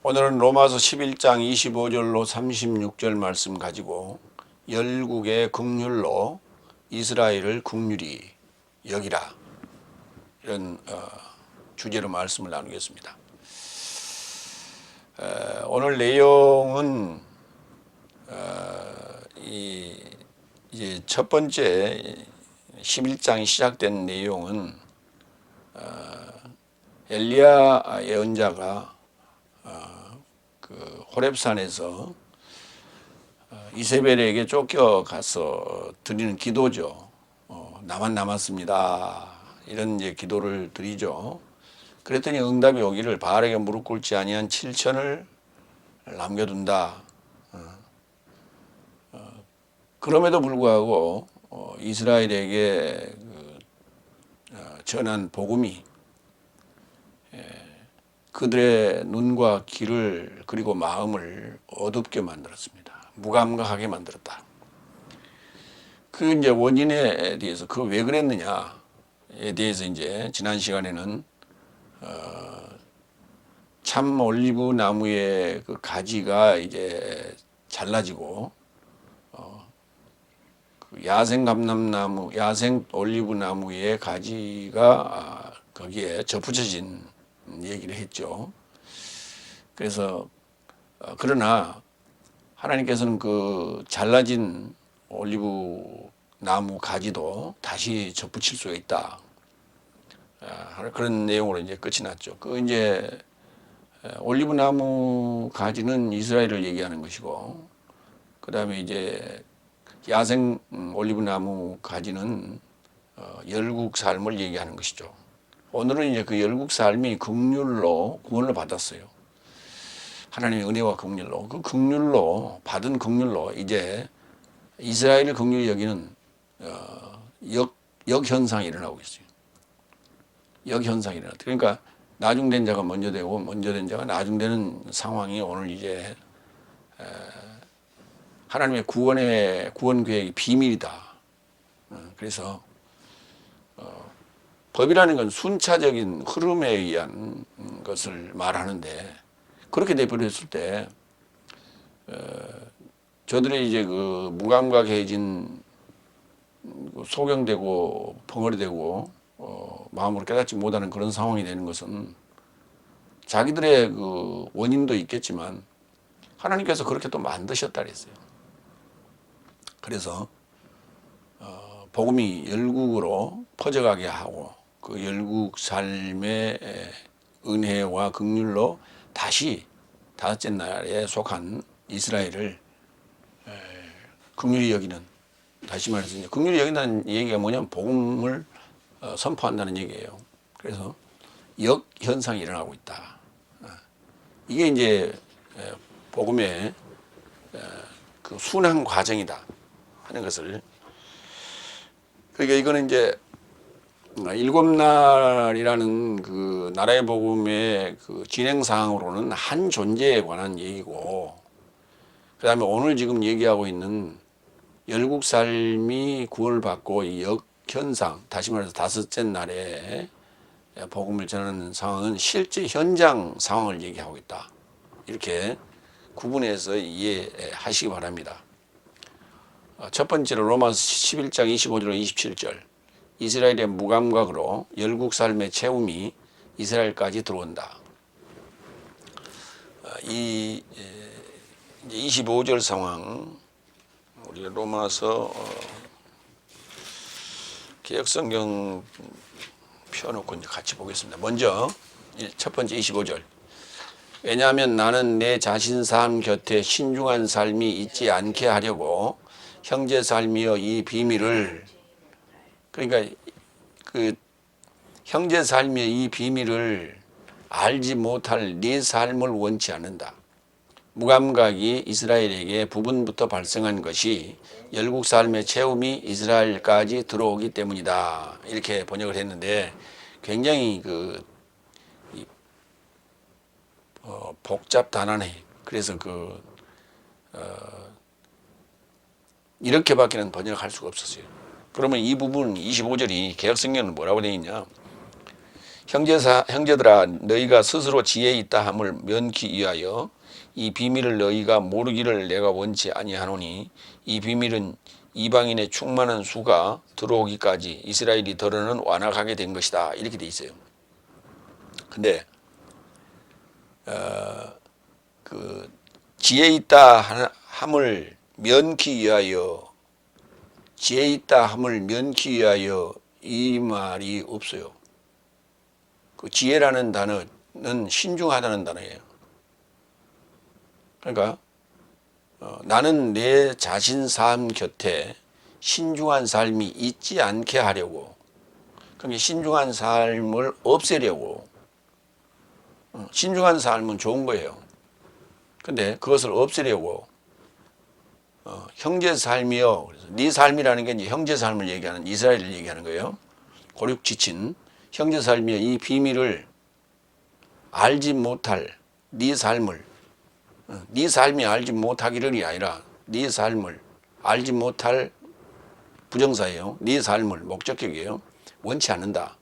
오늘은 로마서 11장 25절로 36절 말씀 가지고 열국의 긍휼로 이스라엘을 긍휼히 여기라, 이런 주제로 말씀을 나누겠습니다. 오늘 내용은 이제 첫 번째 11장이 시작된 내용은 엘리야 예언자가 그 호렙산에서 이세벨에게 쫓겨가서 드리는 기도죠. 나만 남았습니다, 이런 이제 기도를 드리죠. 그랬더니 응답이 오기를 바알에게 무릎 꿇지 아니한 7천을 남겨둔다. 그럼에도 불구하고 이스라엘에게 전한 복음이 그들의 눈과 귀를 그리고 마음을 어둡게 만들었습니다. 무감각하게 만들었다. 그 이제 원인에 대해서 그 왜 그랬느냐에 대해서 이제 지난 시간에는 참 올리브 나무의 그 가지가 이제 잘라지고 그 야생 감람나무, 야생 올리브 나무의 가지가 거기에 접붙여진 얘기를 했죠. 그래서 그러나 하나님께서는 그 잘라진 올리브 나무 가지도 다시 접붙일 수가 있다, 그런 내용으로 이제 끝이 났죠. 그 이제 올리브 나무 가지는 이스라엘을 얘기하는 것이고, 그 다음에 이제 야생 올리브 나무 가지는 열국 삶을 얘기하는 것이죠. 오늘은 이제 그 열국 삶이 긍휼로 구원을 받았어요. 하나님의 은혜와 긍휼로, 그 긍휼로 받은 긍휼로 이제 이스라엘을 긍휼히 여기는 역현상이 일어나고 있어요. 역현상이 일어났다. 그러니까 나중된 자가 먼저 되고 먼저 된 자가 나중되는 상황이 오늘 이제 하나님의 구원 계획이 비밀이다. 그래서 법이라는 건 순차적인 흐름에 의한 것을 말하는데, 그렇게 돼버렸을 때 저들이 이제 그 무감각해진, 소경되고 벙어리되고 마음으로 깨닫지 못하는 그런 상황이 되는 것은 자기들의 그 원인도 있겠지만 하나님께서 그렇게 또 만드셨다 그랬어요. 그래서 복음이 열국으로 퍼져가게 하고 그 열국 삶의 은혜와 긍휼로 다시 다섯째 날에 속한 이스라엘을 긍휼히 여기는, 다시 말해서 이제 긍휼히 여긴다는 얘기가 뭐냐면 복음을 선포한다는 얘기예요. 그래서 역현상이 일어나고 있다. 이게 이제 복음의 그 순환 과정이다 하는 것을, 그러니까 이거는 이제 일곱 날이라는 그 나라의 복음의 그 진행 사항으로는 한 존재에 관한 얘기고, 그 다음에 오늘 지금 얘기하고 있는 열국 삶이 구원을 받고 이 역현상, 다시 말해서 다섯째 날에 복음을 전하는 상황은 실제 현장 상황을 얘기하고 있다. 이렇게 구분해서 이해하시기 바랍니다. 첫 번째로 로마서 11장 25절 27절, 이스라엘의 무감각으로 열국 삶의 채움이 이스라엘까지 들어온다. 이 25절 상황, 우리 로마서 개역성경 펴놓고 이제 같이 보겠습니다. 먼저 첫 번째 25절. 왜냐하면 나는 내 자신 삶 곁에 신중한 삶이 있지 않게 하려고 형제 삶이여 이 비밀을, 그러니까 그 형제 삶의 이 비밀을 알지 못할 네 삶을 원치 않는다. 무감각이 이스라엘에게 부분부터 발생한 것이 열국 삶의 채움이 이스라엘까지 들어오기 때문이다. 이렇게 번역을 했는데 굉장히 복잡단안해. 그래서 이렇게밖에는 번역할 수가 없었어요. 그러면 이 부분 25절이 개역성경은 뭐라고 되어 있냐? 형제들아 너희가 스스로 지혜 있다 함을 면키 위하여 이 비밀을 너희가 모르기를 내가 원치 아니하노니 이 비밀은 이방인의 충만한 수가 들어오기까지 이스라엘이 더러는 완악하게 된 것이다. 이렇게 돼 있어요. 근데 그 지혜 있다 함을 면키 위하여, 지혜 있다 함을 면키 위하여 이 말이 없어요. 그 지혜라는 단어는 신중하다는 단어예요. 그러니까 나는 내 자신 삶 곁에 신중한 삶이 있지 않게 하려고, 그러니까 신중한 삶을 없애려고. 신중한 삶은 좋은 거예요. 근데 그것을 없애려고 형제 삶이요. 그래서 네 삶이라는 게 이제 형제 삶을 얘기하는, 이스라엘을 얘기하는 거예요. 고륙 지친 형제 삶이요. 이 비밀을 알지 못할 네 삶을, 네 삶이 알지 못하기를이 아니라 네 삶을 알지 못할 부정사예요. 네 삶을 목적격이에요. 원치 않는다.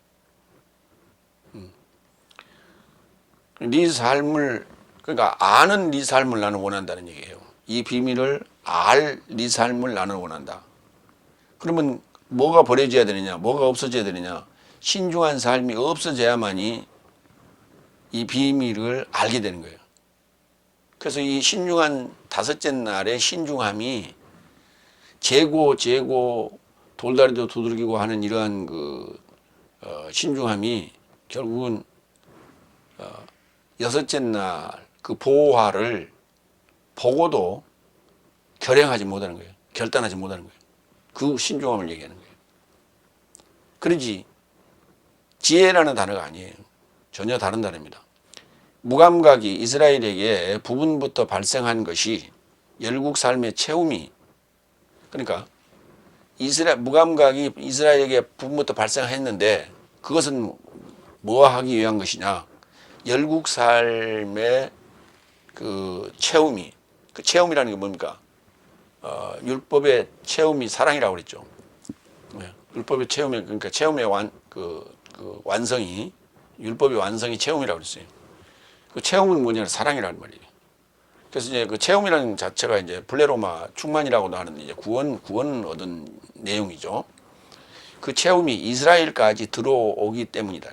네 삶을, 그러니까 아는 네 삶을 나는 원한다는 얘기예요. 이 비밀을 알 네 삶을 나는 원한다. 그러면 뭐가 버려져야 되느냐? 뭐가 없어져야 되느냐? 신중한 삶이 없어져야만이 이 비밀을 알게 되는 거예요. 그래서 이 신중한 다섯째 날의 신중함이 재고 돌다리도 두들기고 하는 이러한 그 신중함이 결국은 여섯째 날 그 보호화를 보고도 결행하지 못하는 거예요. 결단하지 못하는 거예요. 그 신중함을 얘기하는 거예요. 그러지 지혜라는 단어가 아니에요. 전혀 다른 단어입니다. 무감각이 이스라엘에게 부분부터 발생한 것이 열국 삶의 채움이, 그러니까 무감각이 이스라엘에게 부분부터 발생했는데 그것은 뭐 하기 위한 것이냐? 열국 삶의 그 채움이, 그 채움이라는 게 뭡니까? 율법의 채움이 사랑이라고 그랬죠. 율법의 채움이, 그러니까 채움의 완성이, 율법의 완성이 채움이라고 그랬어요. 그 채움은 뭐냐면 사랑이라는 말이에요. 그래서 이제 그 채움이라는 자체가 이제 블레로마 충만이라고도 하는 이제 구원 얻은 내용이죠. 그 채움이 이스라엘까지 들어오기 때문이다.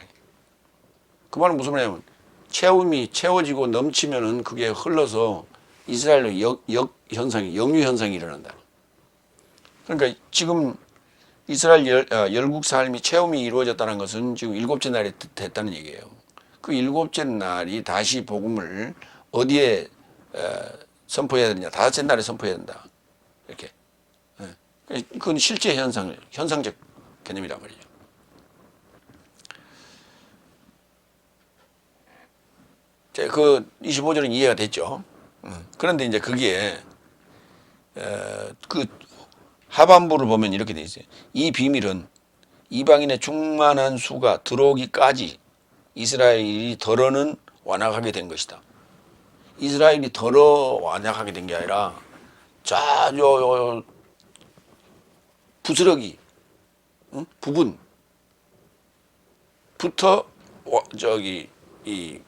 그 말은 무슨 말이냐면 채움이 채워지고 넘치면은 그게 흘러서 이스라엘로 역현상이, 역류현상이 일어난다. 그러니까 지금 이스라엘 열국 삶이 채움이 이루어졌다는 것은 지금 일곱째 날이 됐다는 얘기예요. 그 일곱째 날이 다시 복음을 어디에 선포해야 되느냐? 다섯째 날에 선포해야 된다. 이렇게. 그건 실제 현상적 개념이란 말이죠. 그 25절은 이해가 됐죠. 그런데 이제 거기에 그 하반부를 보면 이렇게 돼 있어요. 이 비밀은 이방인의 충만한 수가 들어오기까지 이스라엘이 더러는 완악하게 된 것이다. 이스라엘이 더러 완악하게 된 게 아니라 저 부스러기 부분부터 이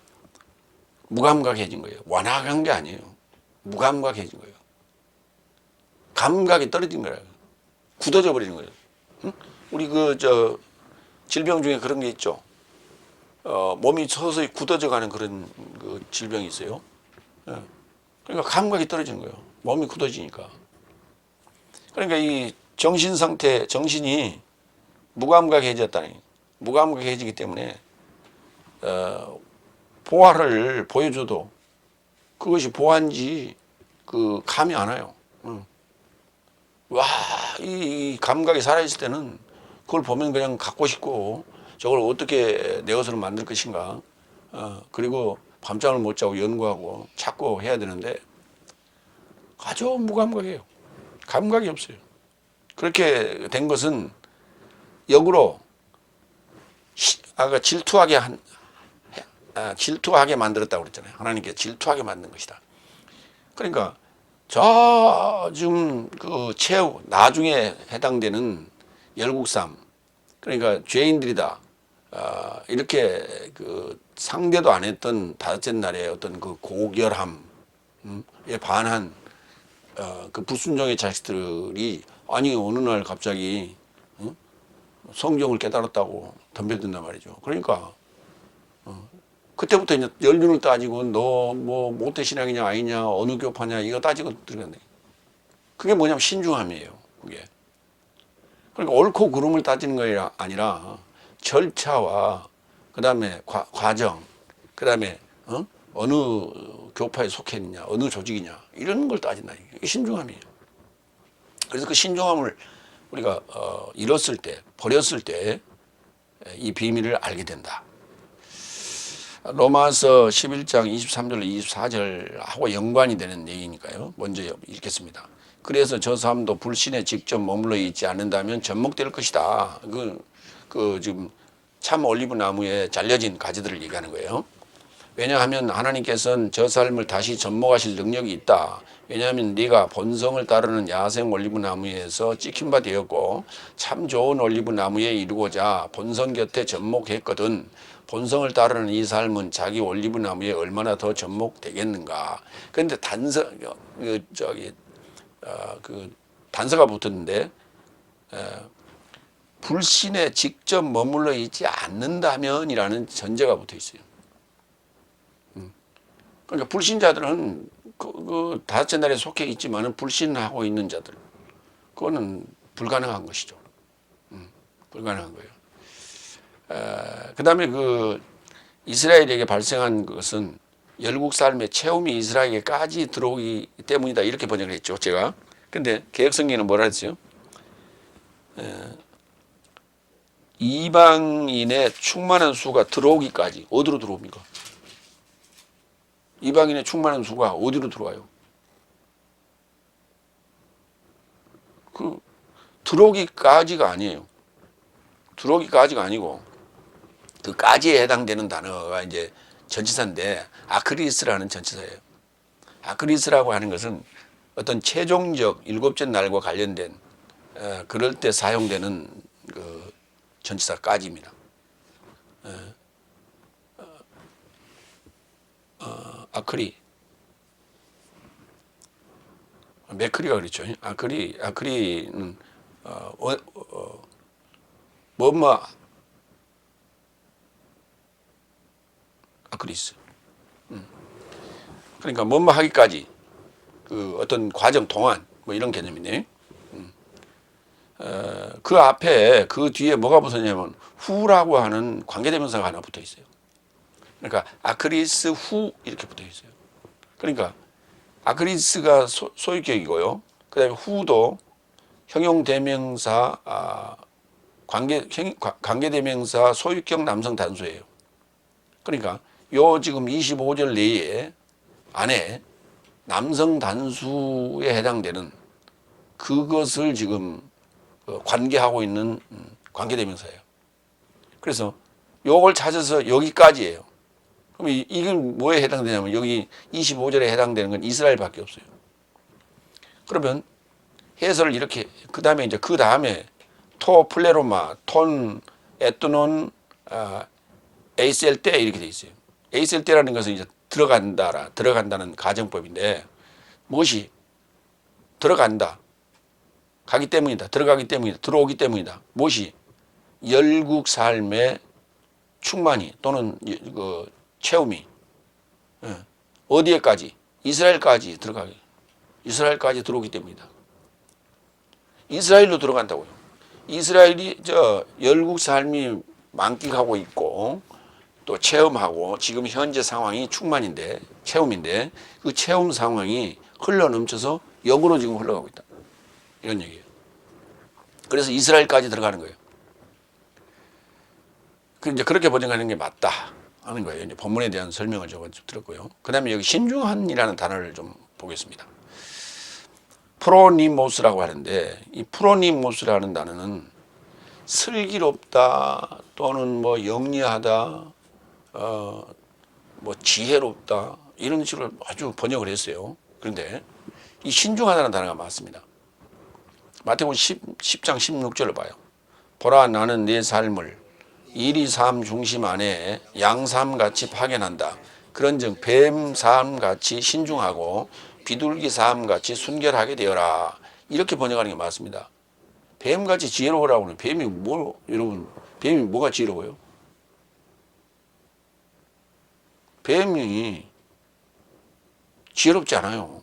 무감각해진 거예요. 완악한 게 아니에요. 무감각해진 거예요. 감각이 떨어진 거예요. 굳어져 버리는 거예요. 우리 질병 중에 그런 게 있죠. 몸이 서서히 굳어져 가는 그런 그 질병이 있어요. 그러니까 감각이 떨어지는 거예요. 몸이 굳어지니까. 그러니까 이 정신 상태, 정신이 무감각해졌다니. 무감각해지기 때문에 보화를 보여줘도 그것이 보화인지 그 감이 안 와요. 와, 이 감각이 살아있을 때는 그걸 보면 그냥 갖고 싶고 저걸 어떻게 내 것으로 만들 것인가. 그리고 밤잠을 못 자고 연구하고 찾고 해야 되는데 아주 무감각해요. 감각이 없어요. 그렇게 된 것은 역으로 아까 질투하게 만들었다고 그랬잖아요. 하나님께 질투하게 만든 것이다. 그러니까 지금 그 나중에 해당되는 열국삼, 그러니까 죄인들이다. 이렇게 그 상대도 안 했던 다섯째 날의 어떤 그 고결함에 반한 그 불순종의 자식들이 아니 어느 날 갑자기 성경을 깨달았다고 덤벼든단 말이죠. 그러니까 그때부터 이제 연륜을 따지고 너 뭐 모태 신앙이냐 아니냐 어느 교파냐 이거 따지고 들어간다. 그게 뭐냐면 신중함이에요. 그게. 그러니까 옳고 그름을 따지는 게 아니라 절차와 그다음에 과정, 그다음에 어느 교파에 속했느냐, 어느 조직이냐 이런 걸 따진다. 이게 신중함이에요. 그래서 그 신중함을 우리가 잃었을 때, 버렸을 때 이 비밀을 알게 된다. 로마서 11장 23절 24절하고 연관이 되는 얘기니까요. 먼저 읽겠습니다. 그래서 저 사람도 불신에 직접 머물러 있지 않는다면 접목될 것이다. 지금 참 올리브 나무에 잘려진 가지들을 얘기하는 거예요. 왜냐하면 하나님께서는 저 삶을 다시 접목하실 능력이 있다. 왜냐하면 네가 본성을 따르는 야생 올리브 나무에서 찍힌 바 되었고 참 좋은 올리브 나무에 이르고자 본성 곁에 접목했거든. 본성을 따르는 이 삶은 자기 올리브 나무에 얼마나 더 접목되겠는가. 그런데 단서가 붙었는데 불신에 직접 머물러 있지 않는다면이라는 전제가 붙어 있어요. 그러니까 불신자들은 그 다섯째 날에 속해 있지만은 불신하고 있는 자들, 그거는 불가능한 것이죠. 불가능한 거예요. 그 다음에 그 이스라엘에게 발생한 것은 열국 삶의 체험이 이스라엘에게까지 들어오기 때문이다. 이렇게 번역을 했죠, 제가. 근데 개혁성경은 뭐라 했어요? 이방인의 충만한 수가 들어오기까지. 어디로 들어옵니까? 이방인의 충만한 수가 어디로 들어와요? 들어오기까지가 아니에요. 들어오기까지가 아니고 그까지에 해당되는 단어가 이제 전치사인데 아크리스라는 전치사예요. 아크리스라고 하는 것은 어떤 최종적 일곱째 날과 관련된 그럴 때 사용되는 그 전치사까지입니다. 아크리, 메크리가 그렇죠. 아크리는 뭐뭐 아크리스. 그러니까 뭐뭐 하기까지 그 어떤 과정 동안 뭐 이런 개념이네. 그 앞에 그 뒤에 뭐가 붙었냐면 후라고 하는 관계대명사가 하나 붙어 있어요. 그러니까 아크리스 후 이렇게 붙어 있어요. 그러니까 아크리스가 소유격이고요. 그다음에 후도 형용대명사 관계대명사 소유격 남성 단수예요. 그러니까 요 지금 25절 내에 안에 남성 단수에 해당되는 그것을 지금 관계하고 있는 관계대명사예요. 그래서 요걸 찾아서 여기까지예요. 그럼 이건 뭐에 해당되냐면 여기 25절에 해당되는 건 이스라엘밖에 없어요. 그러면 해설을 이렇게 그 다음에 토 플레로마, 톤, 에토논, 에이셀 때 이렇게 돼 있어요. 에이셀 때라는 것은 이제 들어간다는 가정법인데 무엇이 들어간다, 가기 때문이다, 들어가기 때문이다, 들어오기 때문이다. 무엇이 열국 삶의 충만이 또는 그 체험이 어디에까지? 이스라엘까지 들어오기 때문이다. 이스라엘로 들어간다고요. 이스라엘이 열국 삶이 만끽하고 있고 또 체험하고 지금 현재 상황이 충만인데 체험인데 그 체험 상황이 흘러 넘쳐서 역으로 지금 흘러가고 있다. 이런 얘기예요. 그래서 이스라엘까지 들어가는 거예요. 이제 그렇게 번역하는 게 맞다 하는 거예요. 이제 본문에 대한 설명을 좀 들었고요. 그 다음에 여기 신중한이라는 단어를 좀 보겠습니다. 프로니모스라고 하는데 이 프로니모스라는 단어는 슬기롭다 또는 뭐 영리하다, 뭐 지혜롭다 이런 식으로 아주 번역을 했어요. 그런데 이 신중하다는 단어가 맞습니다. 마태복음 10장 16절을 봐요. 보라 나는 내 삶을 일, 이, 삼 중심 안에 양삼같이 파견한다. 그런즉 뱀삼같이 신중하고 비둘기 삼같이 순결하게 되어라. 이렇게 번역하는 게 맞습니다. 뱀같이 지혜로우라고 하는 뱀이 뭐 여러분 뱀이 뭐가 지혜로워요? 뱀이 지혜롭지 않아요.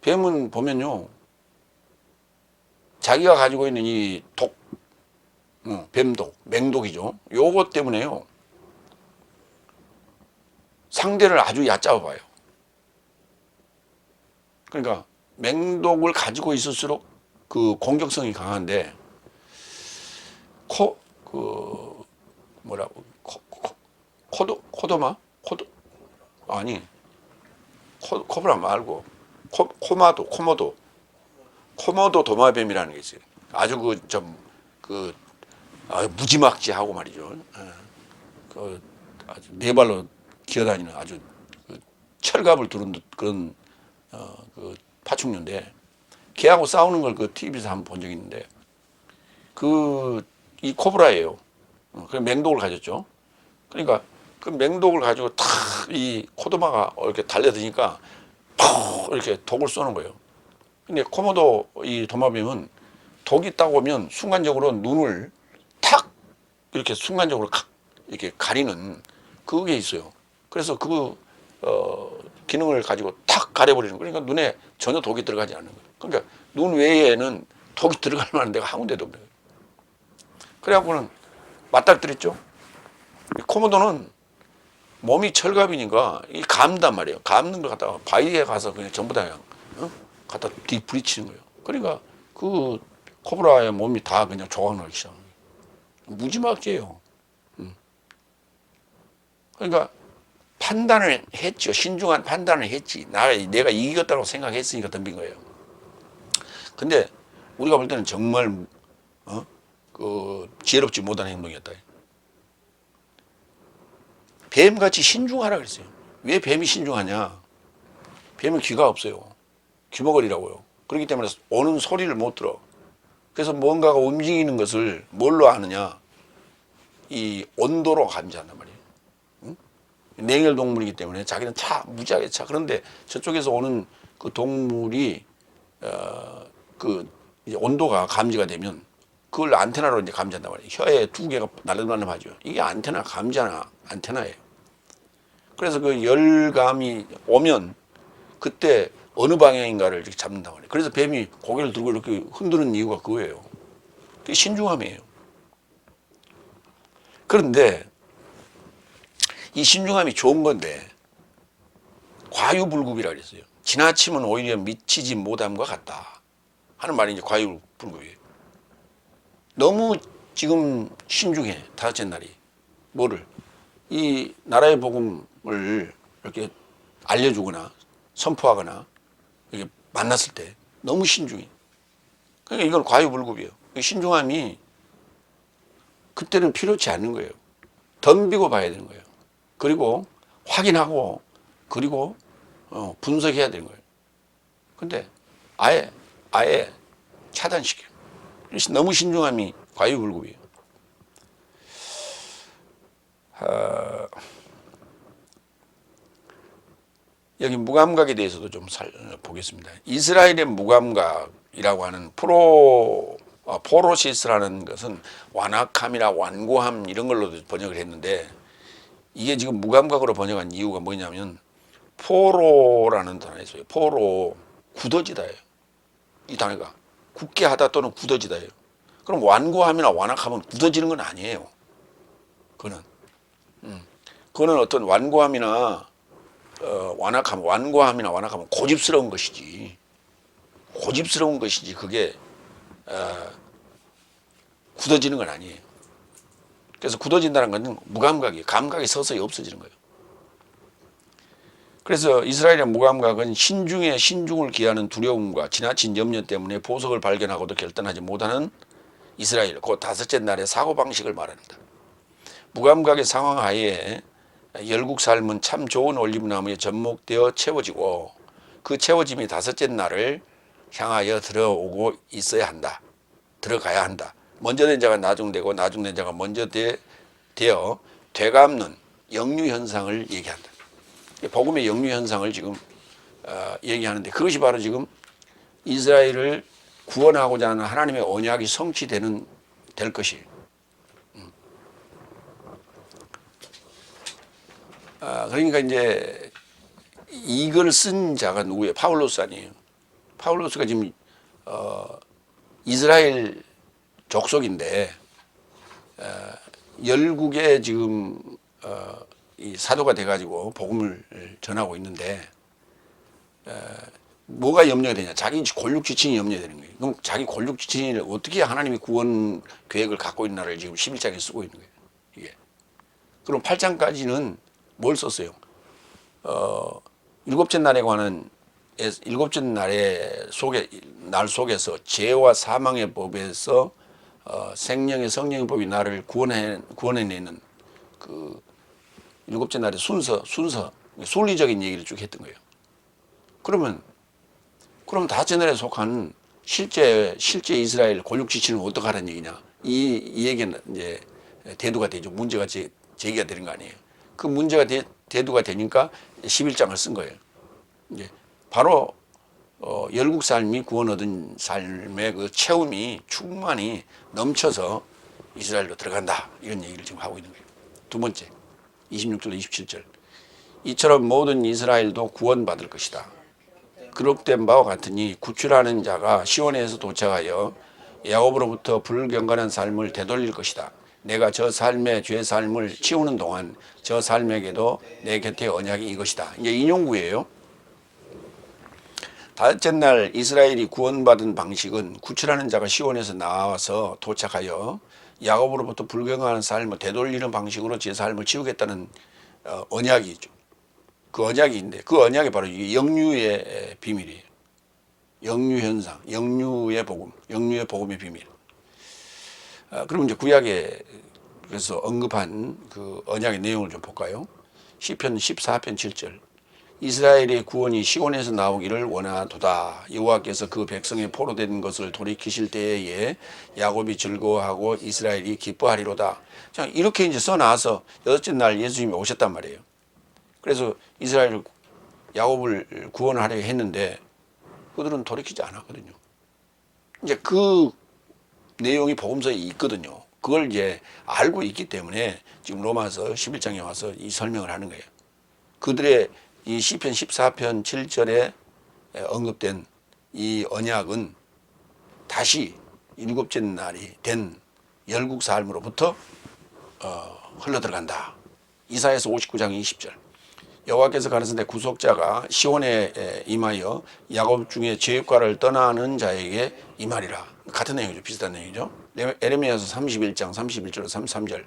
뱀은 보면요, 자기가 가지고 있는 이 독, 뱀독, 맹독이죠. 요것 때문에요, 상대를 아주 얕잡아 봐요. 그러니까 맹독을 가지고 있을수록 그 공격성이 강한데, 뭐라고, 코도마? 아니, 코브라 말고, 코모도 도마뱀이라는 게 있어요. 아주 무지막지하고 말이죠. 아주 네 발로 기어다니는 아주 철갑을 두른 그런 그 파충류인데, 걔하고 싸우는 걸 그 TV에서 한번 본 적이 있는데, 이 코브라예요. 그 맹독을 가졌죠. 그러니까 그 맹독을 가지고 탁 이 코도마가 이렇게 달려드니까 팍 이렇게 독을 쏘는 거예요. 근데 코모도 이 도마뱀은 독이 있다고 하면 순간적으로 눈을 탁 이렇게 순간적으로 이렇게 가리는 그게 있어요. 그래서 기능을 가지고 탁 가려버리는 거예요. 그러니까 눈에 전혀 독이 들어가지 않는 거예요. 그러니까 눈 외에는 독이 들어갈 만한 데가 한 군데도 없는 거예요. 그래갖고는 맞닥뜨렸죠. 코모도는 몸이 철갑이니까 이 감단 말이에요. 감는 걸 갖다가 바위에 가서 그냥 전부 다 갖다 뒤부딪히는 거예요. 그러니까 그 코브라의 몸이 다 그냥 조각나기 시작하는 거예요. 무지막지예요. 그러니까 판단을 했죠. 신중한 판단을 했지. 내가 이기겠다고 생각했으니까 덤빈 거예요. 근데 우리가 볼 때는 정말 지혜롭지 못한 행동이었다. 뱀같이 신중하라 그랬어요. 왜 뱀이 신중하냐? 뱀은 귀가 없어요. 귀머거리라고요. 그렇기 때문에 오는 소리를 못 들어. 그래서 뭔가가 움직이는 것을 뭘로 아느냐? 이 온도로 감지한단 말이에요. 응? 냉혈 동물이기 때문에 자기는 무지하게 차. 그런데 저쪽에서 오는 그 동물이 이제 온도가 감지가 되면 그걸 안테나로 이제 감지한단 말이에요. 혀에 두 개가 날름날름하죠. 이게 안테나예요. 그래서 그 열감이 오면 그때 어느 방향인가를 이렇게 잡는단 말이에요. 그래서 뱀이 고개를 들고 이렇게 흔드는 이유가 그거예요. 그게 신중함이에요. 그런데 이 신중함이 좋은 건데 과유불급이라 그랬어요. 지나치면 오히려 미치지 못함과 같다 하는 말이 이제 과유불급이에요. 너무 지금 신중해. 다섯째 날이 뭐를 이 나라의 복음을 이렇게 알려주거나 선포하거나 이렇게 만났을 때 너무 신중해. 그러니까 이건 과유불급이에요. 신중함이 그때는 필요치 않는 거예요. 덤비고 봐야 되는 거예요. 그리고 확인하고 그리고 분석해야 되는 거예요. 근데 아예 차단시켜요. 너무 신중함이 과유불급이에요. 여기 무감각에 대해서도 좀 보겠습니다. 이스라엘의 무감각이라고 하는 포로시스라는 것은 완악함이나 완고함 이런 걸로 번역을 했는데, 이게 지금 무감각으로 번역한 이유가 뭐냐면 포로라는 단어가 있어요. 포로, 굳어지다예요. 이 단어가 굳게 하다 또는 굳어지다예요. 그럼 완고함이나 완악함은 굳어지는 건 아니에요. 그거는 어떤 완고함이나 완고함이나 완악함은 고집스러운 것이지. 그게 굳어지는 건 아니에요. 그래서 굳어진다는 것은 무감각이에요. 감각이 서서히 없어지는 거예요. 그래서 이스라엘의 무감각은 신중에 신중을 기하는 두려움과 지나친 염려 때문에 보석을 발견하고도 결단하지 못하는 이스라엘, 그 다섯째 날의 사고방식을 말합니다. 무감각의 상황 하에 열국 삶은 참 좋은 올리브나무에 접목되어 채워지고 그 채워짐이 다섯째 날을 향하여 들어오고 있어야 한다. 들어가야 한다. 먼저 된 자가 나중되고 나중된 자가 먼저 되어 되갚는 역류 현상을 얘기한다. 복음의 역류 현상을 지금 얘기하는데 그것이 바로 지금 이스라엘을 구원하고자 하는 하나님의 언약이 성취되는 될 것이에요. 그러니까 이제 이걸 쓴 자가 누구예요? 파울로스 아니에요. 파울로스가 지금 이스라엘 족속인데 열국에 지금 이 사도가 돼가지고 복음을 전하고 있는데 뭐가 염려가 되냐? 자기 골육 지친이 염려되는 거예요. 그럼 자기 골육 지친이 어떻게 하나님이 구원 계획을 갖고 있나를 지금 11장에 쓰고 있는 거예요. 이게. 그럼 8장까지는 뭘 썼어요? 일곱째 날에 관한 일곱째 날 속에서 죄와 사망의 법에서 생명의 성령의 법이 나를 구원해내는 그 일곱째 날의 순서 순리적인 얘기를 쭉 했던 거예요. 그럼 다섯째 날에 속한 실제 이스라엘 골육 지치는 어떻게 하라는 얘기냐? 이 얘기는 이제 대두가 되죠. 문제가 제기가 되는 거 아니에요. 그 문제가 대두가 되니까 11장을 쓴 거예요. 이제 바로 열국 삶이 구원 얻은 삶의 그 체험이 충만히 넘쳐서 이스라엘로 들어간다. 이런 얘기를 지금 하고 있는 거예요. 두 번째, 26절, 27절. 이처럼 모든 이스라엘도 구원받을 것이다. 기록된 바와 같으니 구출하는 자가 시온에서 도착하여 야곱으로부터 불경건한 삶을 되돌릴 것이다. 내가 저 삶의 죄 삶을 치우는 동안 저 삶에게도 내 곁에 언약이 이것이다. 이제 인용구예요. 다섯째 날 이스라엘이 구원받은 방식은 구출하는 자가 시온에서 나와서 도착하여 야곱으로부터 불경건한 삶을 되돌리는 방식으로 제 삶을 치우겠다는 언약이죠. 그 언약인데 그 언약이 바로 이게 역류의 비밀이에요. 역류 현상, 역류의 복음, 역류의 복음의 비밀. 그럼 이제 구약에 그래서 언급한 그 언약의 내용을 좀 볼까요? 시편 14편 7절. 이스라엘의 구원이 시온에서 나오기를 원하도다. 여호와께서 그 백성의 포로된 것을 돌이키실 때에 야곱이 즐거워하고 이스라엘이 기뻐하리로다. 자, 이렇게 이제 써놔서 여섯째 날 예수님이 오셨단 말이에요. 그래서 이스라엘 야곱을 구원하려 했는데 그들은 돌이키지 않았거든요. 이제 그 내용이 복음서에 있거든요. 그걸 이제 알고 있기 때문에 지금 로마서 11장에 와서 이 설명을 하는 거예요. 그들의 이 시편 14편 7절에 언급된 이 언약은 다시 일곱째 날이 된 열국 삶으로부터 흘러들어간다. 이사야서 59장 20절. 여호와께서 가라사대 구속자가 시온에 임하여 야곱 중에 죄과를 떠나는 자에게 임하리라. 같은 내용이죠. 비슷한 내용이죠. 에레미야서 31장 31절 33절.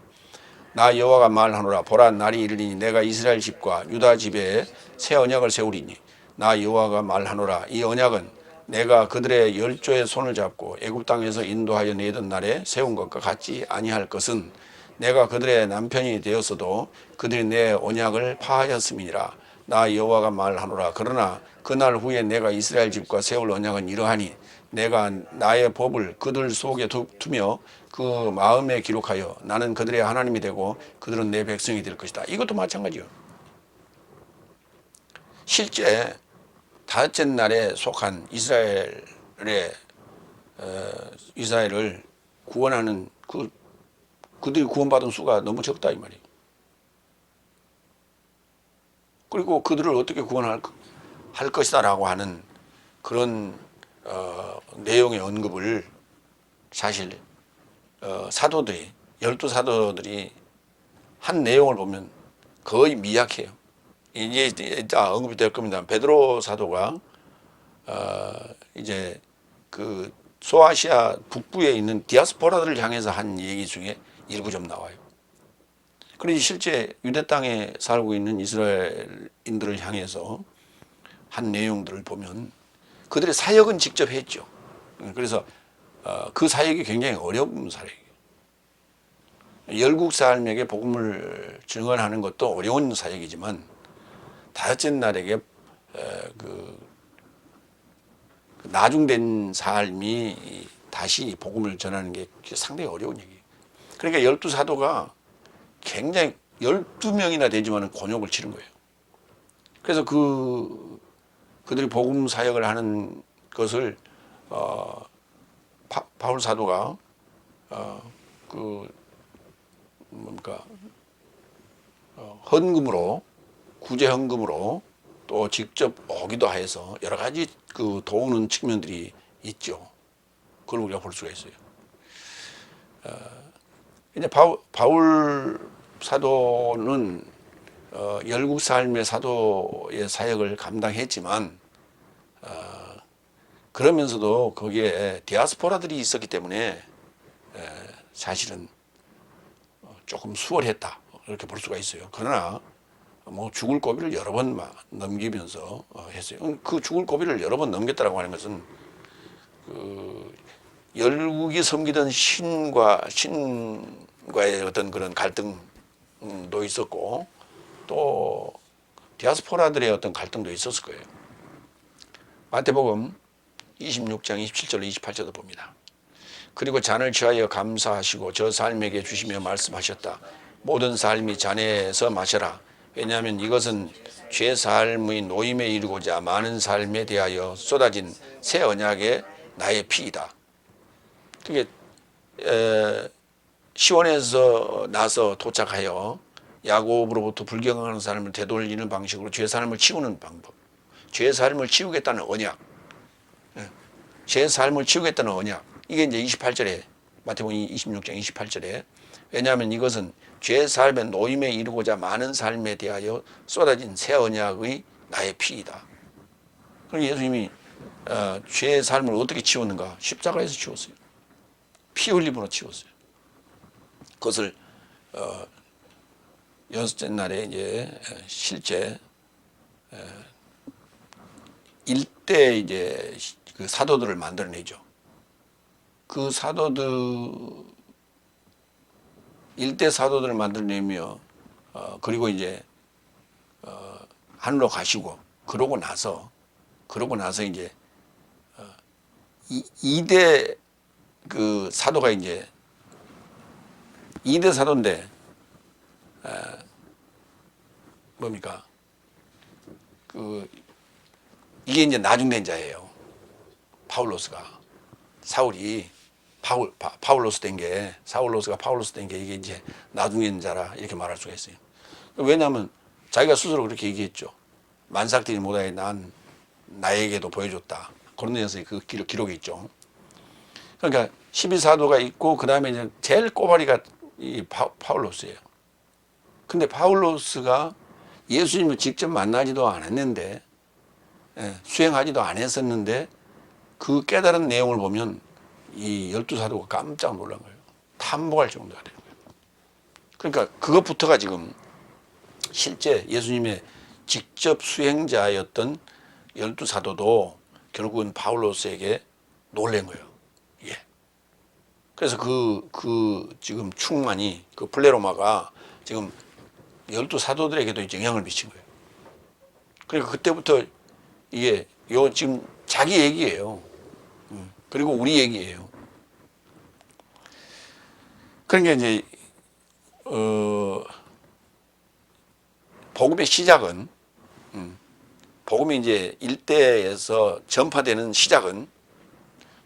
나 여호와가 말하노라. 보라 날이 이르리니 내가 이스라엘 집과 유다 집에 새 언약을 세우리니 나 여호와가 말하노라. 이 언약은 내가 그들의 열조의 손을 잡고 애굽 땅에서 인도하여 내던 날에 세운 것과 같지 아니할 것은 내가 그들의 남편이 되었어도 그들이 내 언약을 파하였음이니라. 나 여호와가 말하노라. 그러나 그날 후에 내가 이스라엘 집과 세울 언약은 이러하니 내가 나의 법을 그들 속에 두며 그 마음에 기록하여 나는 그들의 하나님이 되고 그들은 내 백성이 될 것이다. 이것도 마찬가지요. 실제 다섯째 날에 속한 이스라엘을 구원하는 그들이 구원받은 수가 너무 적다 이 말이에요. 그리고 그들을 어떻게 구원할 것이다라고 하는 그런 내용의 언급을 사실 사도들이 12사도들이 한 내용을 보면 거의 미약해요. 이제 언급이 될 겁니다. 베드로 사도가 이제 그 소아시아 북부에 있는 디아스포라들을 향해서 한 얘기 중에 일부 좀 나와요. 그런데 실제 유대 땅에 살고 있는 이스라엘인들을 향해서 한 내용들을 보면 그들의 사역은 직접 했죠. 그래서 그 사역이 굉장히 어려운 사역이에요. 열국 삶에게 복음을 증언하는 것도 어려운 사역이지만 다섯째 날에게 그 나중된 삶이 다시 복음을 전하는 게 상당히 어려운 얘기예요. 그러니까 12사도가 굉장히 12명이나 되지만 곤욕을 치른 거예요. 그래서 그들이 복음 사역을 하는 것을 바울 사도가 헌금으로, 구제 헌금으로 또 직접 오기도 해서 여러 가지 그 도우는 측면들이 있죠. 그걸 우리가 볼 수가 있어요. 이제 바울 사도는 열국 삶의 사도의 사역을 감당했지만 그러면서도 거기에 디아스포라들이 있었기 때문에 사실은 조금 수월했다 이렇게 볼 수가 있어요. 그러나 뭐 죽을 고비를 여러 번 넘기면서 했어요. 그 죽을 고비를 여러 번 넘겼다라고 하는 것은 열국이 섬기던 신과의 어떤 그런 갈등도 있었고 또 디아스포라들의 어떤 갈등도 있었을 거예요. 마태복음 26장 27절로 28절도 봅니다. 그리고 잔을 취하여 감사하시고 저 삶에게 주시며 말씀하셨다. 모든 삶이 잔에서 마셔라. 왜냐하면 이것은 죄 삶의 노임에 이르고자 많은 삶에 대하여 쏟아진 새 언약의 나의 피이다. 그게 시온에서 나서 도착하여 야곱으로부터 불경하는 삶을 되돌리는 방식으로 죄 삶을 치우는 방법. 죄 삶을 치우겠다는 언약. 제 삶을 치우겠다는 언약. 이게 이제 28절에 마태복음 26장 28절에 왜냐하면 이것은 죄 삶의 노임에 이르고자 많은 삶에 대하여 쏟아진 새 언약의 나의 피이다. 그럼 예수님이 죄의 삶을 어떻게 치웠는가? 십자가에서 치웠어요. 피 흘림으로 치웠어요. 그것을 여섯째 날에 이제 실제 일대 이제 그 사도들을 만들어내죠. 그 사도들 일대 사도들을 만들어내며 그리고 이제 하늘로 가시고 그러고 나서 이제 이대 그 사도가 이제 2대 사도인데 뭡니까? 이게 이제 나중된 자예요. 파울로스가 사울이 파울로스 된 게 사울로스가 파울로스 된 게 이게 이제 나중된 자라 이렇게 말할 수가 있어요. 왜냐하면 자기가 스스로 그렇게 얘기했죠. 만삭들이 못하게 나에게도 보여줬다. 고린도전서에 그 기록이 있죠. 그러니까 12사도가 있고 그 다음에 이제 제일 꼬바리가 이 파울로스예요. 근데 파울로스가 예수님을 직접 만나지도 않았는데 수행하지도 않았었는데 그 깨달은 내용을 보면 이 12사도가 깜짝 놀란 거예요. 탐복할 정도가 되는 거예요. 그러니까 그것부터가 지금 실제 예수님의 직접 수행자였던 12사도도 결국은 파울로스에게 놀란 거예요. 예. 그래서 지금 충만이 그 플레로마가 지금 12사도들에게도 영향을 미친 거예요. 그러니까 그때부터 이게 지금 자기 얘기예요. 그리고 우리 얘기예요. 그러니까 이제 복음의 시작은 복음이 이제 일대에서 전파되는 시작은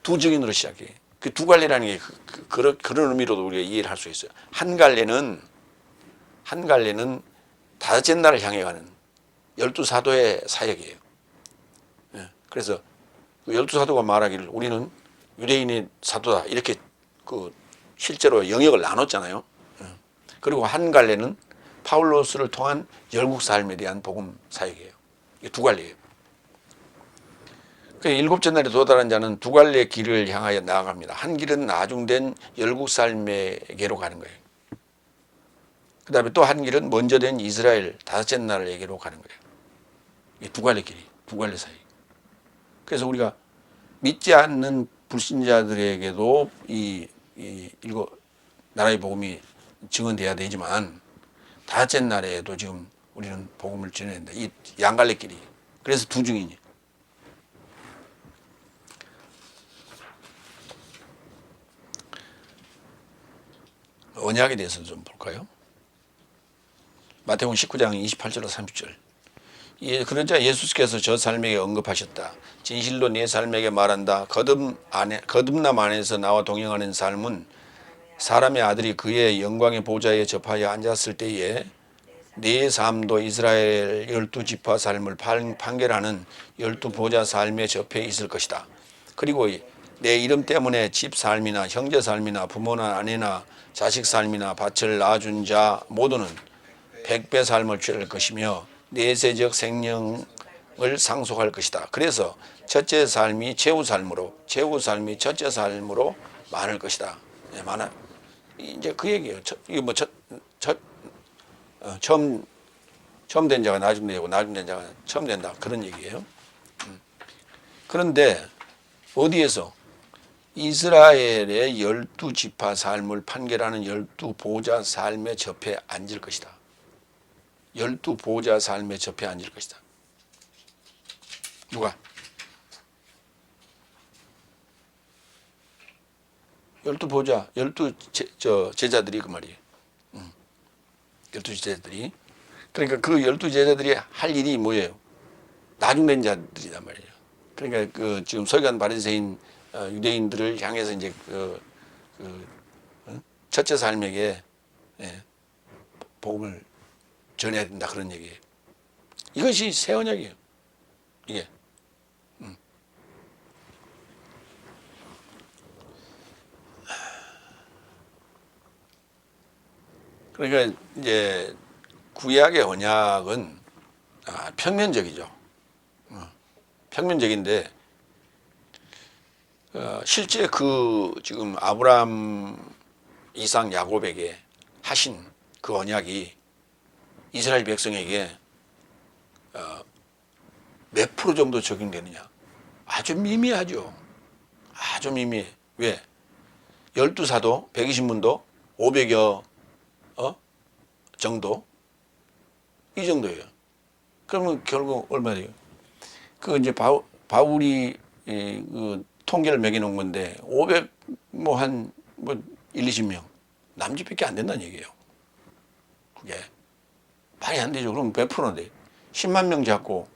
두 증인으로 시작해요. 그 두 갈래라는 게 그런 의미로도 우리가 이해를 할 수 있어요. 한 갈래는 다섯째 날을 향해 가는 12사도의 사역이에요. 그래서 그 12사도가 말하기를 우리는 유대인의 사도다 이렇게 실제로 영역을 나눴잖아요. 그리고 한 갈래는 파울로스를 통한 열국 삶에 대한 복음 사역이에요. 이게 두 갈래예요. 일곱째 날에 도달한 자는 두 갈래의 길을 향하여 나아갑니다. 한 길은 나중된 열국 삶에게로 가는 거예요. 그 다음에 또 한 길은 먼저 된 이스라엘 다섯째 날에게로 가는 거예요. 이게 두 갈래 길이, 두 갈래 사이. 그래서 우리가 믿지 않는 불신자들에게도 이 나라의 복음이 증언돼야 되지만 다섯째 날에도 지금 우리는 복음을 전해야 된다. 이 양갈래 길이. 그래서 두 증인이. 언약에 대해서 좀 볼까요? 마태복음 19장 28절로 30절. 그러자 예수께서 저 삶에게 언급하셨다. 진실로 네 삶에게 말한다. 거듭남 안에서 나와 동행하는 삶은 사람의 아들이 그의 영광의 보좌에 접하여 앉았을 때에 네 삶도 이스라엘 12지파 삶을 판결하는 12보좌 삶에 접해 있을 것이다. 그리고 내 이름 때문에 집 삶이나 형제 삶이나 부모나 아내나 자식 삶이나 밭을 낳아준 자 모두는 100배 삶을 취할 것이며 내세적 생명을 상속할 것이다. 그래서 첫째 삶이 최후 삶으로, 최후 삶이 첫째 삶으로 많을 것이다. 네, 많아. 이제 그 얘기예요. 이게 뭐 처음 된 자가 나중 되고 나중 된 자가 처음 된다. 그런 얘기예요. 그런데 어디에서 이스라엘의 12지파 삶을 판결하는 12보좌 삶에 접해 앉을 것이다. 12보좌 삶에 접해 앉을 것이다. 누가? 12보좌, 12제자들이 그 말이에요. 12제자들이. 그러니까 그 12제자들이 할 일이 뭐예요? 나중된 자들이란 말이에요. 그러니까 그 지금 서기관 바리새인 유대인들을 향해서 이제 첫째 삶에게 복음을 전해야 된다 그런 얘기예요. 이것이 새 언약이에요. 이게. 그러니까 이제 구약의 언약은 평면적이죠. 평면적인데 실제 그 지금 아브라함, 이삭, 야곱에게 하신 그 언약이 이스라엘 백성에게 몇 프로 정도 적용되느냐? 아주 미미하죠. 아주 미미해. 왜? 12사도, 120문도, 500여 정도? 이 정도예요. 그러면 결국 얼마 돼요? 그 이제 바울이 그 통계를 매겨놓은 건데 500 뭐 한 뭐 1, 20명 남짓밖에 안 된다는 얘기예요. 그게 말이 안 되죠. 그럼 몇 프로인데 10만 명 잡고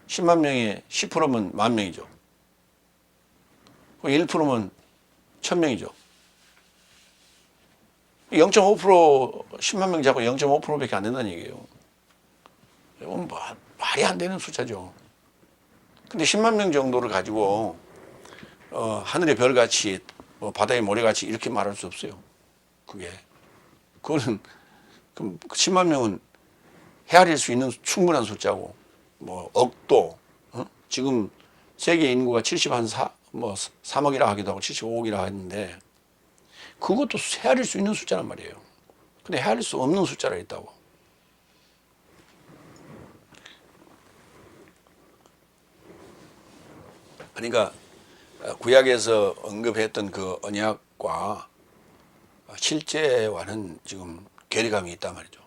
10만 명에 10%면 10,000명이죠. 1%면 1,000명이죠. 0.5% 10만 명 잡고 0.5%밖에 안 된다는 얘기예요. 이건 말이 안 되는 숫자죠. 근데 10만 명 정도를 가지고 하늘의 별같이 바다의 모래같이 이렇게 말할 수 없어요. 그거는 10만 명은 헤아릴 수 있는 충분한 숫자고 뭐 억도 지금 세계 인구가 3억이라 하기도 하고 75억이라 하는데 그것도 헤아릴 수 있는 숫자란 말이에요. 근데 헤아릴 수 없는 숫자가 있다고. 그러니까 구약에서 언급했던 그 언약과 실제와는 지금 괴리감이 있단 말이죠.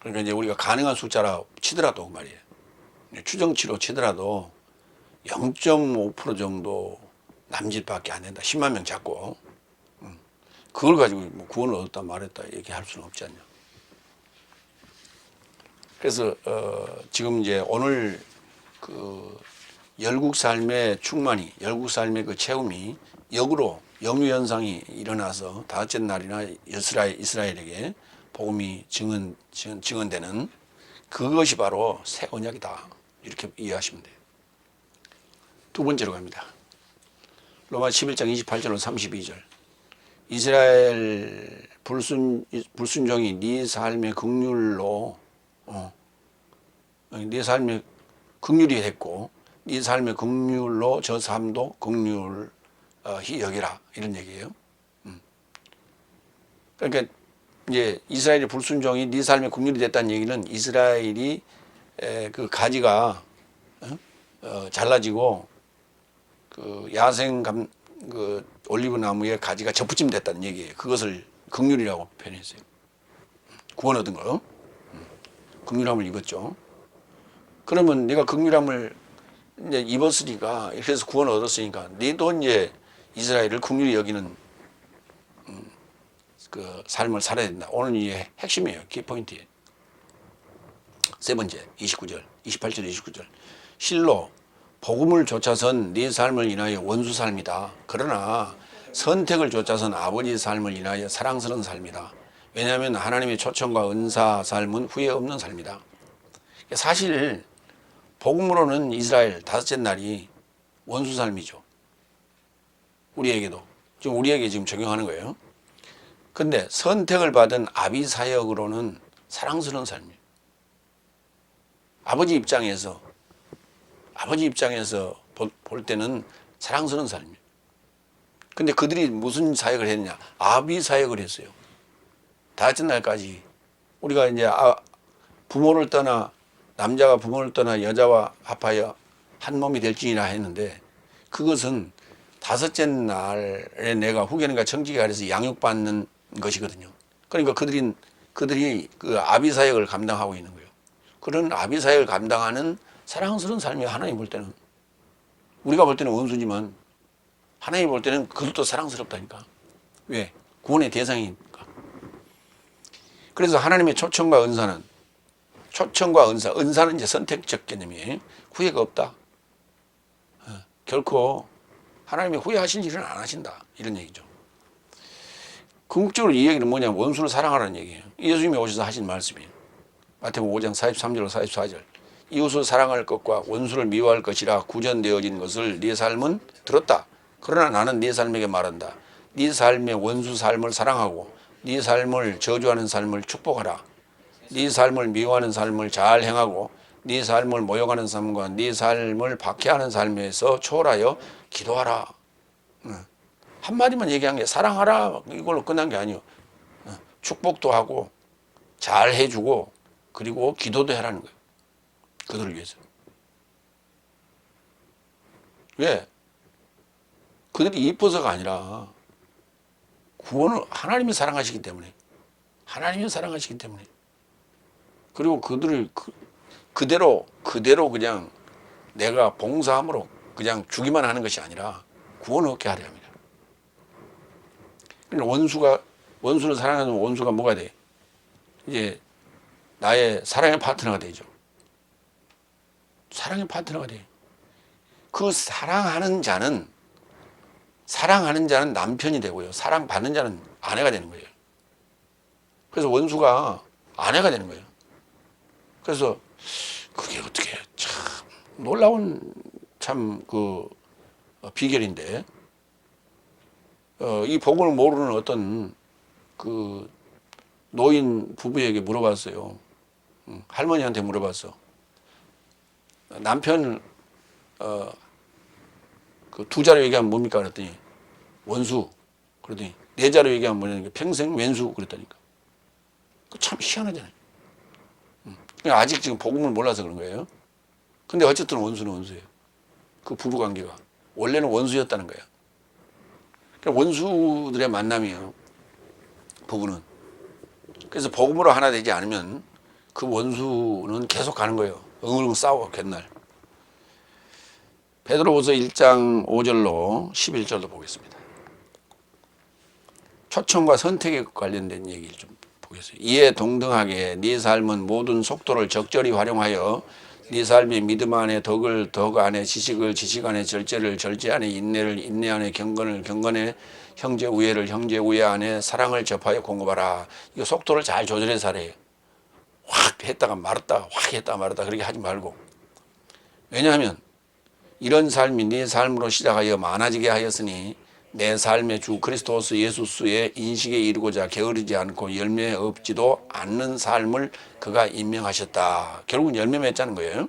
그러니까 이제 우리가 가능한 숫자라 치더라도 그 말이에요. 추정치로 치더라도 0.5% 정도 남짓밖에 안 된다. 10만 명 잡고 그걸 가지고 뭐 구원을 얻었다 말했다 얘기할 수는 없지 않냐. 그래서 지금 이제 오늘 그 열국 삶의 충만이, 열국 삶의 그 체험이 역으로 영유 현상이 일어나서 다섯째 날이나 이스라엘에게 복음이 증언되는 그것이 바로 새 언약이다. 이렇게 이해하시면 돼요. 두 번째로 갑니다. 로마 11장 28절로 32절. 이스라엘 불순종이 네 삶의 긍휼로 네 삶의 긍휼이 됐고 네 삶의 긍휼로 저 삶도 긍휼히 여기라 이런 얘기예요. 그러니까 이제 이스라엘의 불순종이 네 삶의 긍휼이 됐다는 얘기는 이스라엘이 그 가지가 잘라지고 그 야생 그 올리브 나무의 가지가 접붙임 됐다는 얘기예요. 그것을 긍휼이라고 표현했어요. 구원 얻은 거. 긍휼함을 입었죠. 그러면 네가 긍휼함을 이제 입었으니까 그래서 구원을 얻었으니까 너도 이제 이스라엘을 긍휼히 여기는 그 삶을 살아야 된다. 오늘 이게 핵심이에요. 키포인트예요. 세 번째, 29절, 28절, 29절. 실로 복음을 좇아선 네 삶을 인하여 원수 삶이다. 그러나 선택을 좇아선 아버지 삶을 인하여 사랑스러운 삶이다. 왜냐하면 하나님의 초청과 은사 삶은 후회 없는 삶이다. 사실 복음으로는 이스라엘 다섯째 날이 원수 삶이죠. 우리에게도. 지금 우리에게 지금 적용하는 거예요. 근데 선택을 받은 아비사역으로는 사랑스러운 삶이에요. 아버지 입장에서 볼 때는 사랑스러운 삶이에요. 근데 그들이 무슨 사역을 했냐? 아비사역을 했어요. 다섯째 날까지. 우리가 이제 부모를 떠나, 남자가 부모를 떠나 여자와 합하여 한 몸이 될지니라 했는데, 그것은 다섯째 날에 내가 후계는가 청지기가 아래서 양육받는 것이거든요. 그러니까 그들이 그 아비사역을 감당하고 있는 거예요. 그런 아비사역을 감당하는 사랑스러운 삶이 하나님 볼 때는, 우리가 볼 때는 원수지만 하나님 볼 때는 그것도 사랑스럽다니까. 왜? 구원의 대상이니까. 그래서 하나님의 초청과 은사는, 은사는 이제 선택적 개념이에요. 후회가 없다. 결코 하나님이 후회하신 일은 안 하신다. 이런 얘기죠. 궁극적으로 이 얘기는 뭐냐면 원수를 사랑하라는 얘기예요. 예수님이 오셔서 하신 말씀이에요. 마태복음 5장 43절 44절. 이웃을 사랑할 것과 원수를 미워할 것이라 구전되어진 것을 네 삶은 들었다. 그러나 나는 네 삶에게 말한다. 네 삶의 원수 삶을 사랑하고 네 삶을 저주하는 삶을 축복하라. 네 삶을 미워하는 삶을 잘 행하고 네 삶을 모욕하는 삶과 네 삶을 박해하는 삶에서 초월하여 기도하라. 한마디만 얘기한 게 사랑하라 이걸로 끝난 게 아니에요. 축복도 하고 잘 해주고 그리고 기도도 해라는 거예요. 그들을 위해서. 왜? 그들이 이뻐서가 아니라 구원을 하나님이 사랑하시기 때문에, 그리고 그들을 그대로 그냥 내가 봉사함으로 그냥 주기만 하는 것이 아니라 구원을 얻게 하려 합니다. 그러니까 원수를 사랑하는 원수가 뭐가 돼? 이제 나의 사랑의 파트너가 되죠. 사랑의 파트너가 돼. 그 사랑하는 자는 남편이 되고요. 사랑받는 자는 아내가 되는 거예요. 그래서 원수가 아내가 되는 거예요. 그래서 그게 어떻게 참 놀라운 비결인데, 이 복음을 모르는 어떤 그 노인 부부에게 물어봤어요. 할머니한테 물어봤어. 남편 그 두 자로 얘기하면 뭡니까? 그랬더니 원수. 그러더니 네 자로 얘기하면 뭐냐니까 평생 왼수 그랬다니까. 참 희한하잖아요. 아직 지금 복음을 몰라서 그런 거예요. 근데 어쨌든 원수는 원수예요. 그 부부 관계가 원래는 원수였다는 거예요. 그러니까 원수들의 만남이에요. 부부는. 그래서 복음으로 하나 되지 않으면 그 원수는 계속 가는 거예요. 응응 싸워 맨날. 베드로후서 1장 5절로 11절도 보겠습니다. 초청과 선택에 관련된 얘기를 좀 보겠어요. 이에 동등하게 네 삶은 모든 속도를 적절히 활용하여 네 삶의 믿음 안에 덕을 덕 안에 지식을 지식 안에 절제를 절제 안에 인내를 인내 안에 경건을 경건에 형제 우애를 형제 우애 안에 사랑을 접하여 공급하라. 이거 속도를 잘 조절해서 살아요. 확 했다가 말았다 확 했다가 말았다 그렇게 하지 말고. 왜냐하면 이런 삶이 네 삶으로 시작하여 많아지게 하였으니 내 삶의 주 그리스도스 예수스의 인식에 이르고자 게으르지 않고 열매 없지도 않는 삶을 그가 임명하셨다. 결국은 열매 맺자는 거예요.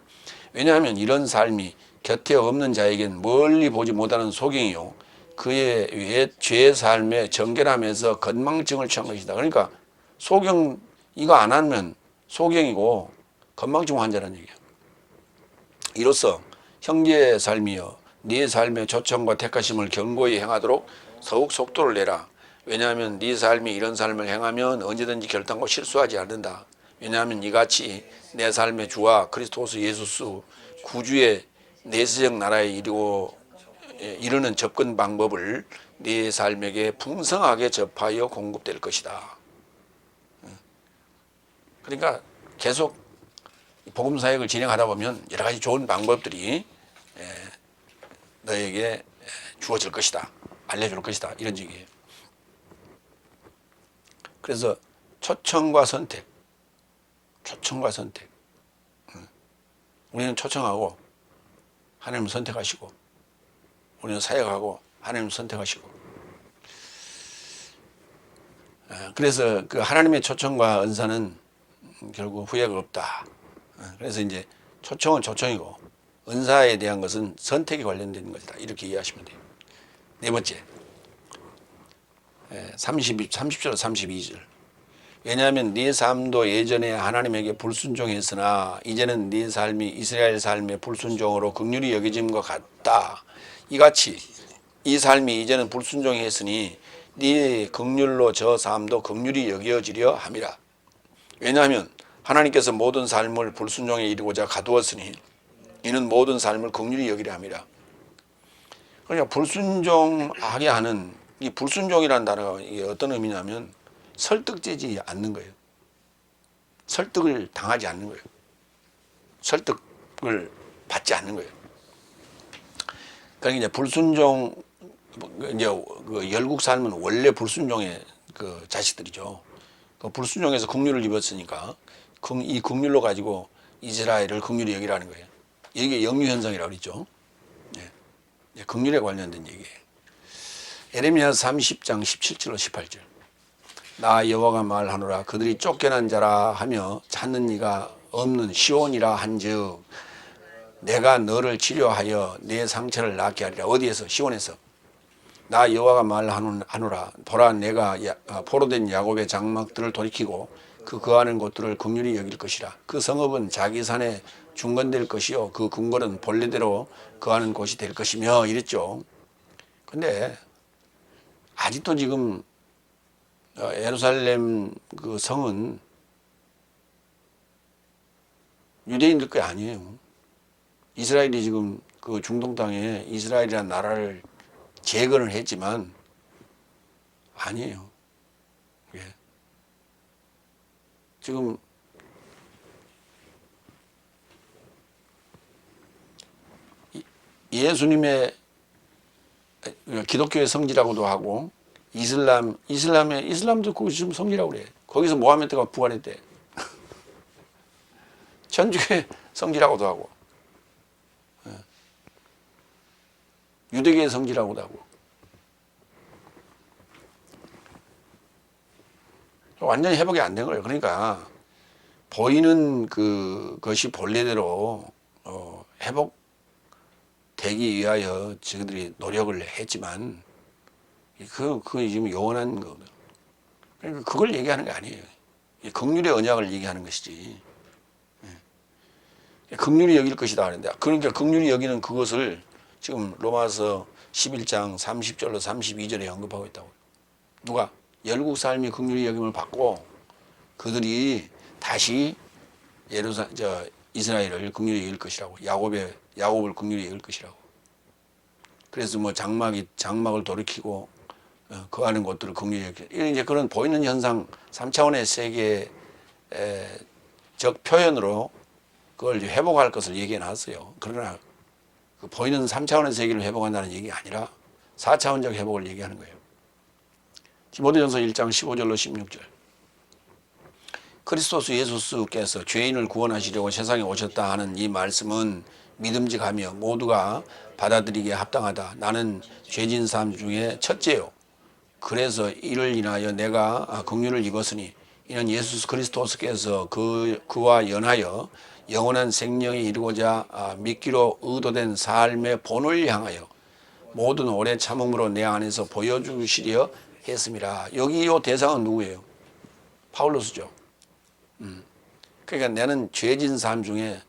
왜냐하면 이런 삶이 곁에 없는 자에겐 멀리 보지 못하는 소경이요 그의 옛 죄의 삶에 정결함에서 건망증을 취한 것이다. 그러니까 소경 이거 안 하면 소경이고 건망증 환자라는 얘기예요. 이로써 형제의 삶이여 네 삶의 초청과 택하심을 견고히 행하도록 더욱 속도를 내라. 왜냐하면 네 삶이 이런 삶을 행하면 언제든지 결단코 실수하지 않는다. 왜냐하면 이같이 내 삶의 주와 그리스도스 예수스 구주의 내세적 나라에 이르는 접근 방법을 네 삶에게 풍성하게 접하여 공급될 것이다. 그러니까 계속 복음 사역을 진행하다 보면 여러 가지 좋은 방법들이 너에게 주어질 것이다. 알려줄 것이다. 이런 얘기예요. 그래서 초청과 선택. 우리는 초청하고 하나님 선택하시고, 우리는 사역하고 하나님 선택하시고. 그래서 그 하나님의 초청과 은사는 결국 후회가 없다. 그래서 이제 초청은 초청이고 은사에 대한 것은 선택에 관련된 것이다. 이렇게 이해하시면 돼요. 네 번째, 30절 32절. 왜냐하면 네 삶도 예전에 하나님에게 불순종했으나 이제는 네 삶이 이스라엘 삶의 불순종으로 긍휼히 여겨짐과 같다. 이같이 이 삶이 이제는 불순종이 했으니 네 긍휼로 저 삶도 긍휼히 여겨지려 함이라. 왜냐하면 하나님께서 모든 삶을 불순종에 이르고자 가두었으니 이는 모든 삶을 긍휼히 여기려 함이라. 그러니까 불순종하게 하는 이 불순종이라는 단어가 이게 어떤 의미냐면 설득되지 않는 거예요. 설득을 당하지 않는 거예요. 설득을 받지 않는 거예요. 그러니까 이제 불순종, 이제 그 열국 삶은 원래 불순종의 그 자식들이죠. 그 불순종에서 긍휼을 입었으니까 이 긍휼로 가지고 이스라엘을 긍휼히 여기라는 거예요. 이게 영유 현상이라고 그랬죠. 긍휼에 관련된 얘기예요. 에레미야 30장 17절로 18절. 나 여호와가 말하노라 그들이 쫓겨난 자라 하며 찾는 이가 없는 시온이라 한즉 내가 너를 치료하여 내 상처를 낫게 하리라. 어디에서? 시온에서. 나 여호와가 말하노라 보라 내가 포로된 야곱의 장막들을 돌이키고 그 거하는 곳들을 긍휼히 여길 것이라. 그 성읍은 자기 산에 중건될 것이요 그 궁궐은 본래대로 거하는 곳이 될 것이며 이랬죠. 근데 아직도 지금 예루살렘 그 성은 유대인들 게 아니에요. 이스라엘이 지금 그 중동 땅에 이스라엘이라는 나라를 재건을 했지만 아니에요. 예. 지금 예수님의 기독교의 성지라고도 하고 이슬람도 거기 지금 성지라고 그래. 거기서 모하메드가 부활했대. 천주교의 성지라고도 하고 유대교의 성지라고도 하고 완전히 회복이 안 된 거예요. 그러니까 보이는 그것이 본래대로 회복되기 위하여 저희들이 노력을 했지만 그게 지금 영원한 거거든. 그러니까 그걸 얘기하는 게 아니에요. 긍휼의 언약을 얘기하는 것이지. 긍휼히 여길 것이다 하는데 그러니까 긍휼히 여기는 그것을 지금 로마서 11장 30절로 32절에 언급하고 있다고. 누가? 열국 삶이 긍휼히 여김을 받고 그들이 다시 이스라엘을 긍휼히 여길 것이라고. 야곱을 긍휼히 여길 것이라고. 그래서 뭐 장막을 돌이키고 거하는 곳들을 긍휼히 여길. 이제 그런 보이는 현상 3차원의 세계적 표현으로 그걸 회복할 것을 얘기해 놨어요. 그러나 그 보이는 3차원의 세계를 회복한다는 얘기가 아니라 4차원적 회복을 얘기하는 거예요. 디모데전서 1장 15절로 16절. 그리스도스 예수께서 죄인을 구원하시려고 세상에 오셨다 하는 이 말씀은 믿음직하며 모두가 받아들이기에 합당하다. 나는 죄진 사람 중에 첫째요. 그래서 이를 인하여 내가 긍휼을 입었으니 이는 예수 그리스도께서 그와 연하여 영원한 생명에 이르고자 믿기로 의도된 삶의 본을 향하여 모든 오래 참음으로 내 안에서 보여주시려 했습니다. 여기 이 대상은 누구예요? 바울로스죠. 그러니까 나는 죄진 삶 중에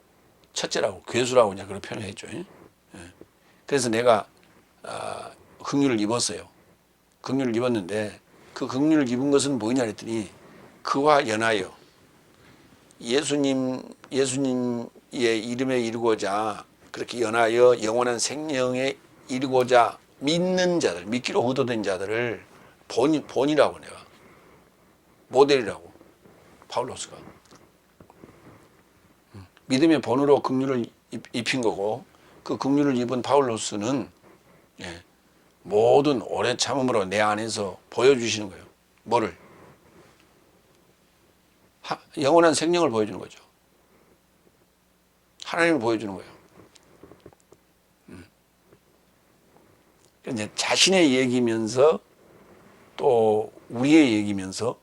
첫째라고, 괴수라고 그냥 그렇게 표현했죠. 그래서 내가 긍휼을 입었어요. 긍휼을 입었는데 그 긍휼을 입은 것은 뭐냐 했더니 그와 연하여 예수님의 이름에 이르고자 그렇게 연하여 영원한 생명에 이루고자 믿는 자들, 믿기로 의도된 자들을 본이라고 내가 모델이라고 바울로스가 믿음의 본으로 긍휼을 입힌 거고 그 긍휼을 입은 바울로스는 모든 오래 참음으로 내 안에서 보여주시는 거예요. 뭐를? 영원한 생명을 보여주는 거죠. 하나님을 보여주는 거예요. 이제 자신의 얘기면서 또 우리의 얘기면서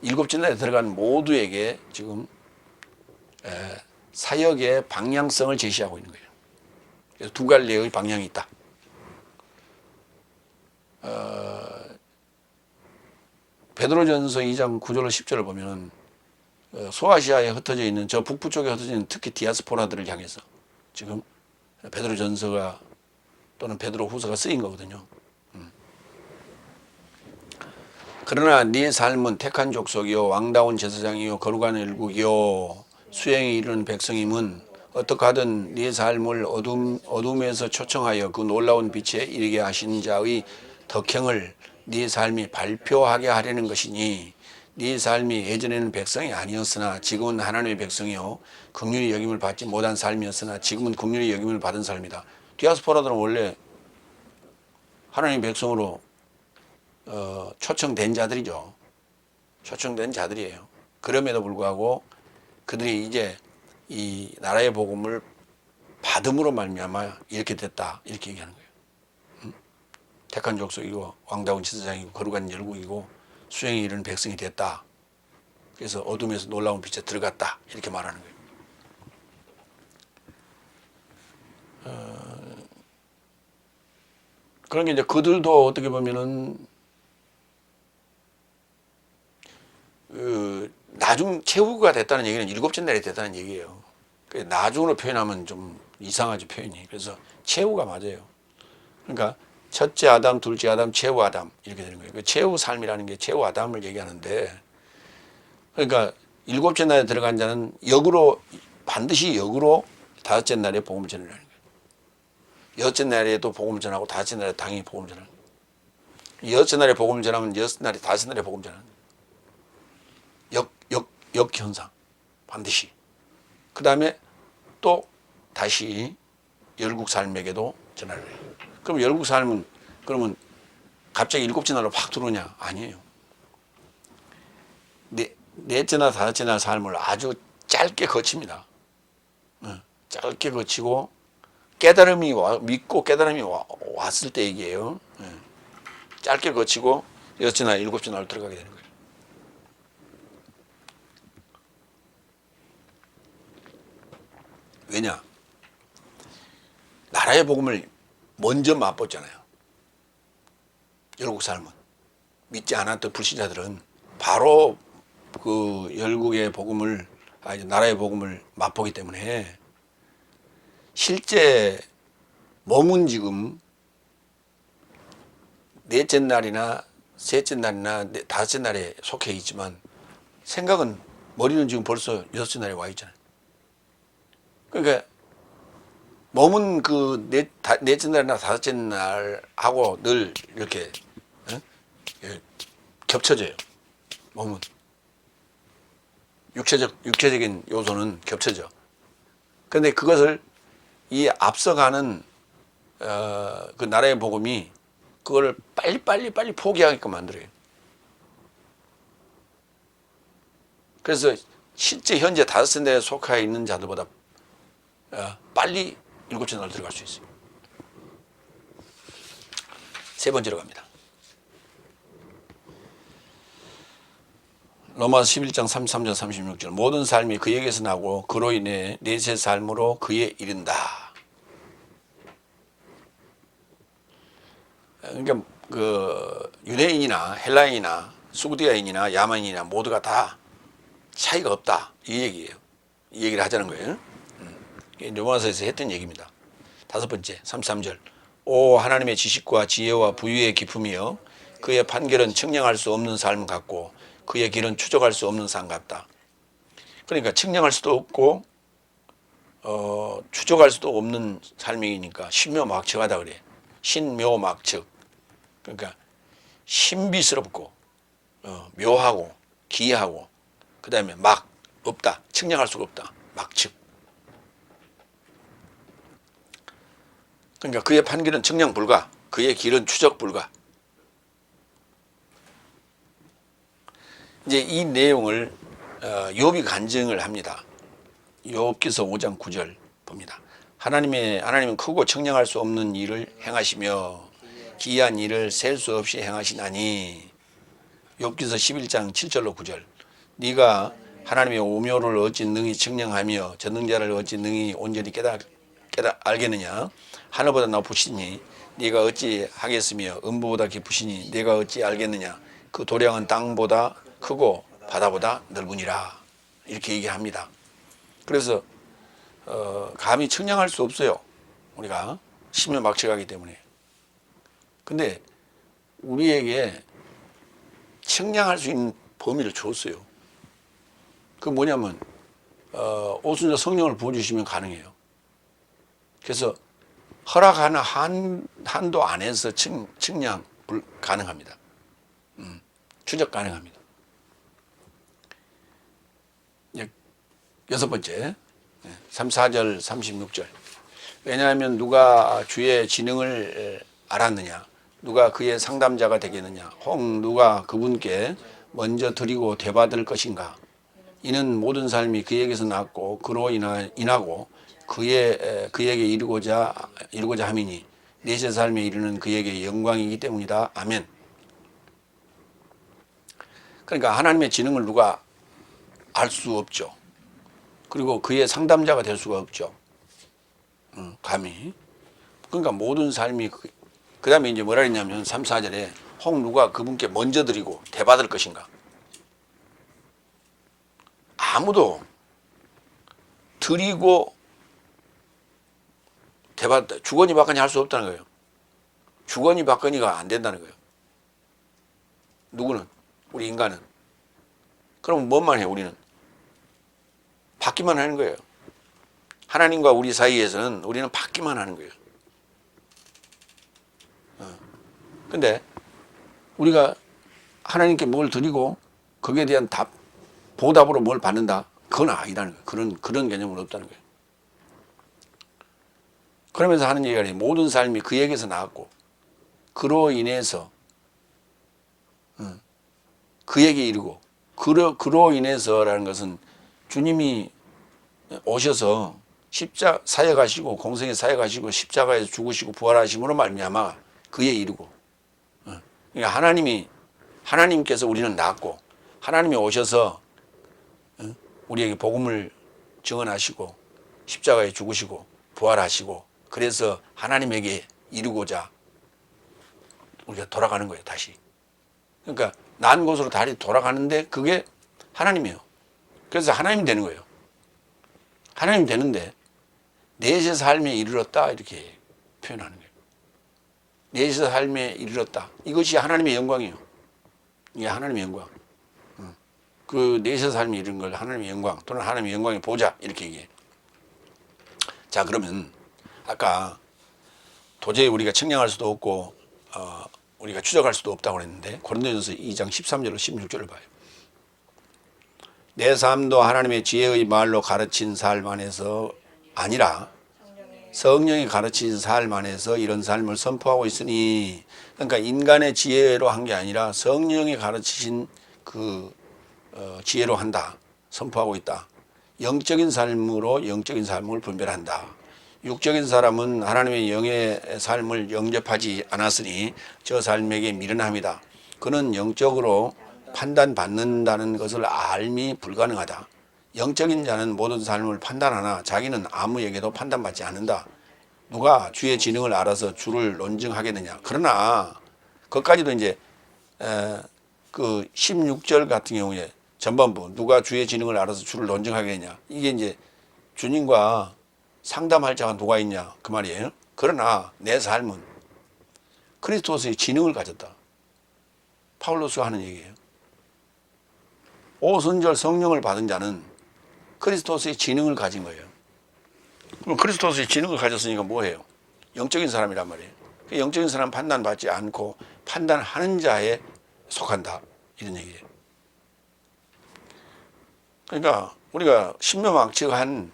일곱 진날에 들어간 모두에게 지금 사역의 방향성을 제시하고 있는 거예요. 그래서 두 갈래의 방향이 있다. 베드로전서 2장 9절로 10절을 보면 소아시아에 흩어져 있는 저 북부 쪽에 흩어져 있는 특히 디아스포라들을 향해서 지금 베드로전서가 또는 베드로후서가 쓰인 거거든요. 그러나 네 삶은 택한 족속이요 왕다운 제사장이요 거룩한 일국이요 수행에 이르는 백성임은 어떻게 하든 네 삶을 어둠에서 초청하여 그 놀라운 빛에 이르게 하신 자의 덕행을 네 삶이 발표하게 하려는 것이니 네 삶이 예전에는 백성이 아니었으나 지금은 하나님의 백성이요 긍휼히 여김을 받지 못한 삶이었으나 지금은 긍휼히 여김을 받은 삶이다. 디아스포라들은 원래 하나님의 백성으로 초청된 자들이죠. 초청된 자들이에요. 그럼에도 불구하고 그들이 이제 이 나라의 복음을 받음으로 말미암아 이렇게 됐다 이렇게 얘기하는 거예요. 택한 족속이고 왕다운 제사장이고 거룩한 열국이고 수행에 이르는 백성이 됐다. 그래서 어둠에서 놀라운 빛에 들어갔다 이렇게 말하는 거예요. 그러니까 이제 그들도 어떻게 보면은 나중 최후가 됐다는 얘기는 일곱째 날이 됐다는 얘기예요. 나중으로 표현하면 좀 이상하죠 표현이. 그래서 최후가 맞아요. 그러니까 첫째 아담, 둘째 아담, 최후 아담 이렇게 되는 거예요. 그 최후 삶이라는 게 최후 아담을 얘기하는데 그러니까 일곱째 날에 들어간 자는 역으로 반드시 역으로 다섯째 날에 복음을 전하는 거예요. 여섯째 날에도 복음을 전하고 다섯째 날에 당연히 복음을 전하는 거예요. 여섯째 날에 복음을 전하면 여섯 날에 다섯째 날에 복음을 전하는 거예요. 역현상 반드시. 그 다음에 또 다시 열국 삶에게도 전하를 해요. 그럼 열국 삶은 그러면 갑자기 일곱째 날로 확 들어오냐? 아니에요. 넷째나 다섯째 날 삶을 아주 짧게 거칩니다. 짧게 거치고 깨달음이 믿고 깨달음이 왔을 때 얘기예요. 짧게 거치고 여섯째 날, 일곱째 날로 들어가게 되는 거예요. 왜냐? 나라의 복음을 먼저 맛봤잖아요. 열국 삶은. 믿지 않았던 불신자들은 바로 그 열국의 복음을, 나라의 복음을 맛보기 때문에 실제 몸은 지금 넷째 날이나 셋째 날이나 다섯째 날에 속해 있지만 생각은, 머리는 지금 벌써 여섯째 날에 와 있잖아요. 그러니까 몸은 그 넷째 날이나 다섯째 날하고 늘 이렇게 겹쳐져요. 몸은 육체적인 요소는 겹쳐져. 그런데 그것을 이 앞서가는 그 나라의 복음이 그걸 빨리 포기하게끔 만들어요. 그래서 실제 현재 다섯째 날에 속해 있는 자들보다 빨리 일곱째 날 들어갈 수 있어요. 세 번째로 갑니다. 로마서 11장 33절 36절 모든 삶이 그에게서 나고 그로 인해 넷의 삶으로 그에 이른다. 그러니까 그 유대인이나 헬라인이나 수구디아인이나 야만인이나 모두가 다 차이가 없다 이 얘기예요. 이 얘기를 하자는 거예요. 로마서에서 했던 얘기입니다. 다섯 번째 33절 오 하나님의 지식과 지혜와 부유의 기품이여 그의 판결은 측량할 수 없는 삶 같고 그의 길은 추적할 수 없는 산 같다. 그러니까 측량할 수도 없고 추적할 수도 없는 삶이니까 신묘막측하다 그래. 신묘막측. 그러니까 신비스럽고 묘하고 기이하고 그 다음에 막 없다. 측량할 수가 없다. 막측. 그러니까 그의 판결은 측량 불가. 그의 길은 추적 불가. 이제 이 내용을 욥이 간증을 합니다. 욥기서 5장 9절 봅니다. 하나님은 크고 측량할 수 없는 일을 행하시며 기이한 일을 셀 수 없이 행하시나니. 욥기서 11장 7절로 9절. 네가 하나님의 오묘를 어찌 능히 측량하며 전능자를 어찌 능히 온전히 알겠느냐. 하늘보다 높으시니 네가 어찌 하겠으며 음부보다 깊으시니 네가 어찌 알겠느냐. 그 도량은 땅보다 크고 바다보다 넓으니라. 이렇게 얘기합니다. 그래서 감히 측량할 수 없어요. 우리가 신묘막측하기 때문에. 근데 우리에게 측량할 수 있는 범위를 줬어요. 그 뭐냐면 오순절 성령을 부어주시면 가능해요. 그래서 허락하는 한도 안에서 측량 가능합니다. 추적 가능합니다. 여섯 번째 3, 4절 36절. 왜냐하면 누가 주의 지능을 알았느냐. 누가 그의 상담자가 되겠느냐. 혹 누가 그분께 먼저 드리고 대받을 것인가. 이는 모든 삶이 그에게서 났고 그로 인하고 그에게 이루고자 함이니 내세 삶에 이르는 그에게 영광이기 때문이다. 아멘. 그러니까 하나님의 지능을 누가 알 수 없죠. 그리고 그의 상담자가 될 수가 없죠. 감히. 그러니까 모든 삶이 그 다음에 이제 뭐라 했냐면 3, 4절에 혹 누가 그분께 먼저 드리고 대받을 것인가. 아무도 드리고 대받다 주거니 받거니 할 수 없다는 거예요. 주거니 받거니가 안 된다는 거예요. 누구는? 우리 인간은. 그럼 뭔만 해 우리는? 받기만 하는 거예요. 하나님과 우리 사이에서는 우리는 받기만 하는 거예요. 근데 우리가 하나님께 뭘 드리고 거기에 대한 보답으로 뭘 받는다? 그건 아니라는 거예요. 그런 개념은 없다는 거예요. 그러면서 하는 얘기가 모든 삶이 그에게서 나왔고 그로 인해서 그에게 이르고 그로 인해서라는 것은 주님이 오셔서 사역하시고 공생에 사역하시고 십자가에서 죽으시고 부활하심으로 말미암아 그에 이르고. 그러니까 하나님께서 우리는 낳았고 하나님이 오셔서 우리에게 복음을 증언하시고 십자가에 죽으시고 부활하시고 그래서 하나님에게 이루고자 우리가 돌아가는 거예요. 다시. 그러니까 난 곳으로 다시 돌아가는데 그게 하나님이에요. 그래서 하나님이 되는 거예요. 하나님 되는데 내세 삶에 이르렀다 이렇게 표현하는 거예요. 내세 삶에 이르렀다. 이것이 하나님의 영광이에요. 이게 하나님의 영광. 그 내세 삶에 이른 걸 하나님의 영광 또는 하나님의 영광의 보좌 이렇게 얘기해요. 자 그러면 아까 도저히 우리가 측량할 수도 없고 우리가 추적할 수도 없다고 그랬는데 고린도전서 2장 13절로 16절을 봐요. 내 삶도 하나님의 지혜의 말로 가르친 삶 안에서 아니라 성령이 가르친 삶 안에서 이런 삶을 선포하고 있으니, 그러니까 인간의 지혜로 한 게 아니라 성령이 가르치신 그 지혜로 한다. 선포하고 있다. 영적인 삶으로 영적인 삶을 분별한다. 육적인 사람은 하나님의 영의 삶을 영접하지 않았으니 저 삶에게 미련합니다. 그는 영적으로 판단받는다는 것을 알미 불가능하다. 영적인 자는 모든 삶을 판단하나 자기는 아무에게도 판단받지 않는다. 누가 주의 지능을 알아서 주를 논증하겠느냐. 그러나 그것까지도 이제 그 16절 같은 경우에 전반부 누가 주의 지능을 알아서 주를 논증하겠느냐. 이게 이제 주님과 상담할 자가 누가 있냐 그 말이에요. 그러나 내 삶은 그리스도의 지능을 가졌다. 파울로스가 하는 얘기예요. 오순절 성령을 받은 자는 그리스도의 지능을 가진 거예요. 그럼 그리스도스의 지능을 가졌으니까 뭐해요? 영적인 사람이란 말이에요. 그 영적인 사람 판단받지 않고 판단하는 자에 속한다, 이런 얘기예요. 그러니까 우리가 신묘막측한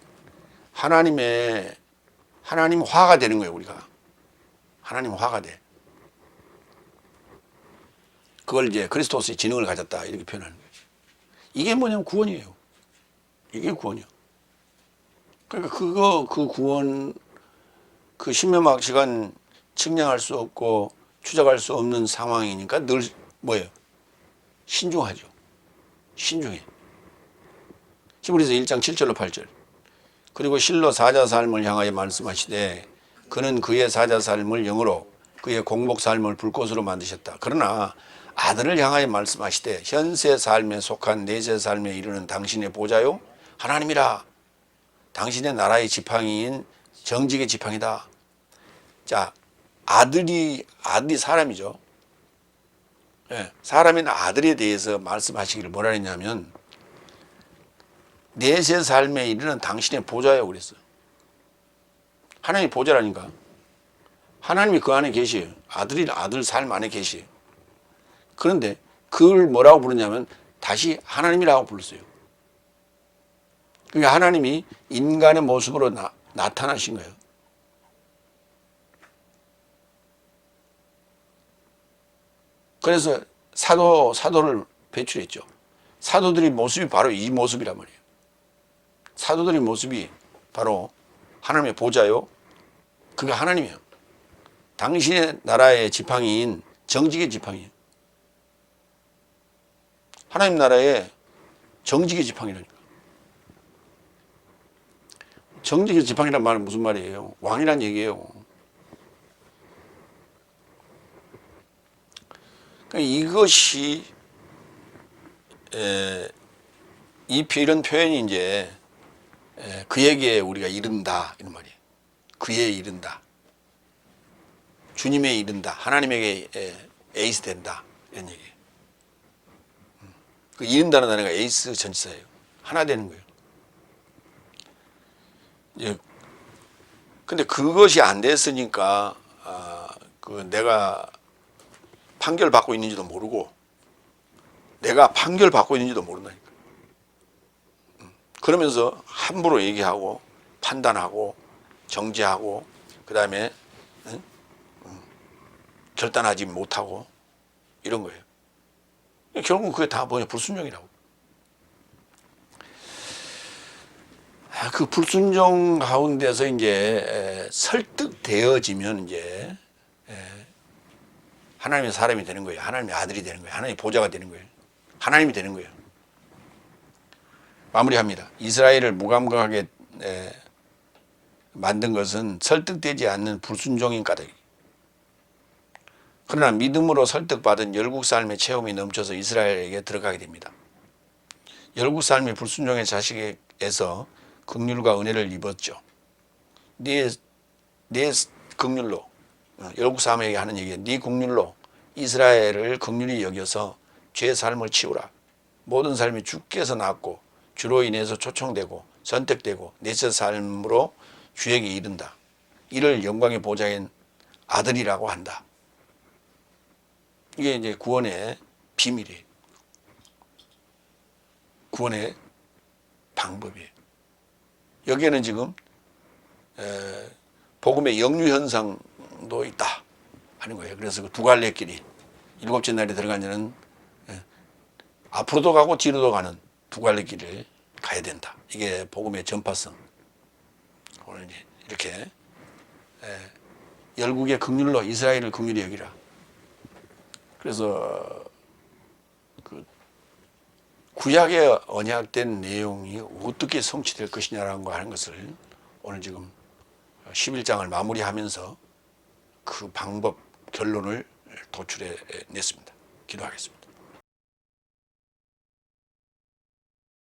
하나님 화가 되는 거예요. 우리가 하나님 화가 돼. 그걸 이제 그리스도스의 지능을 가졌다, 이렇게 표현하는 거예요. 이게 뭐냐면 구원이에요. 이게 구원이요. 그러니까 그 구원, 그 신묘막측은 측량할 수 없고 추적할 수 없는 상황이니까 늘 뭐예요? 신중하죠. 신중해. 히브리서 1장 7절로 8절. 그리고 실로 사자 삶을 향하여 말씀하시되 그는 그의 사자 삶을 영으로 그의 공복 삶을 불꽃으로 만드셨다. 그러나 아들을 향하여 말씀하시되 현세 삶에 속한 내세 삶에 이르는 당신의 보좌요 하나님이라. 당신의 나라의 지팡이인 정직의 지팡이다. 자, 아들이 사람이죠. 예, 사람인 아들에 대해서 말씀하시기를 뭐라 했냐면 내세 삶에 이르는 당신의 보좌요 그랬어요. 하나님의 보좌라니까. 하나님이 그 안에 계시에요. 아들 삶 안에 계시에요. 그런데 그걸 뭐라고 부르냐면 다시 하나님이라고 불렀어요. 그러니까 하나님이 인간의 모습으로 나타나신 거예요. 그래서 사도를 배출했죠. 사도들의 모습이 바로 이 모습이란 말이에요. 사도들의 모습이 바로 하나님의 보좌요. 그게 하나님이에요. 당신의 나라의 지팡이인 정직의 지팡이에요. 하나님 나라의 정직의 지팡이라니까. 정직의 지팡이란 말은 무슨 말이에요? 왕이란 얘기예요. 그러니까 이것이 이런 표현이 이제 그에게 우리가 이른다 이런 말이에요. 그에 이른다. 주님에 이른다. 하나님에게 에이스 된다 이런 얘기예요. 그 이른다는 단어가 에이스 전치사예요. 하나 되는 거예요. 근데 그것이 안 됐으니까 내가 판결받고 있는지도 모르고 내가 판결받고 있는지도 모른다니까. 그러면서 함부로 얘기하고 판단하고 정죄하고 그 다음에 결단하지 못하고 이런 거예요. 결국은 그게 다 뭐냐? 불순종이라고. 그 불순종 가운데서 이제 설득되어지면 이제 하나님의 사람이 되는 거예요. 하나님의 아들이 되는 거예요. 하나님의 보좌가 되는 거예요. 하나님이 되는 거예요. 마무리합니다. 이스라엘을 무감각하게 만든 것은 설득되지 않는 불순종인 까닭. 그러나 믿음으로 설득받은 열국 삶의 체험이 넘쳐서 이스라엘에게 들어가게 됩니다. 열국 삶이 불순종의 자식에서 긍휼과 은혜를 입었죠. 네 긍휼로, 열국 사람에게 하는 얘기예요. 네 긍휼로 이스라엘을 긍휼히 여겨서 죄의 삶을 치우라. 모든 삶이 주께서 낳았고 주로 인해서 초청되고 선택되고 내세 삶으로 주에게 이른다. 이를 영광의 보좌인 아들이라고 한다. 이게 이제 구원의 비밀이에요. 구원의 방법이에요. 여기에는 지금 복음의 역류 현상도 있다 하는 거예요. 그래서 그 두 갈래 길이 일곱째 날에 들어가려는 앞으로도 가고 뒤로도 가는 두 갈래 길을 가야 된다. 이게 복음의 전파성. 오늘 이제 이렇게 열국의 긍휼로 이스라엘을 긍휼히 여기라. 그래서 그 구약에 언약된 내용이 어떻게 성취될 것이냐라는 거 하는 것을 오늘 지금 11장을 마무리하면서 그 방법 결론을 도출해 냈습니다. 기도하겠습니다.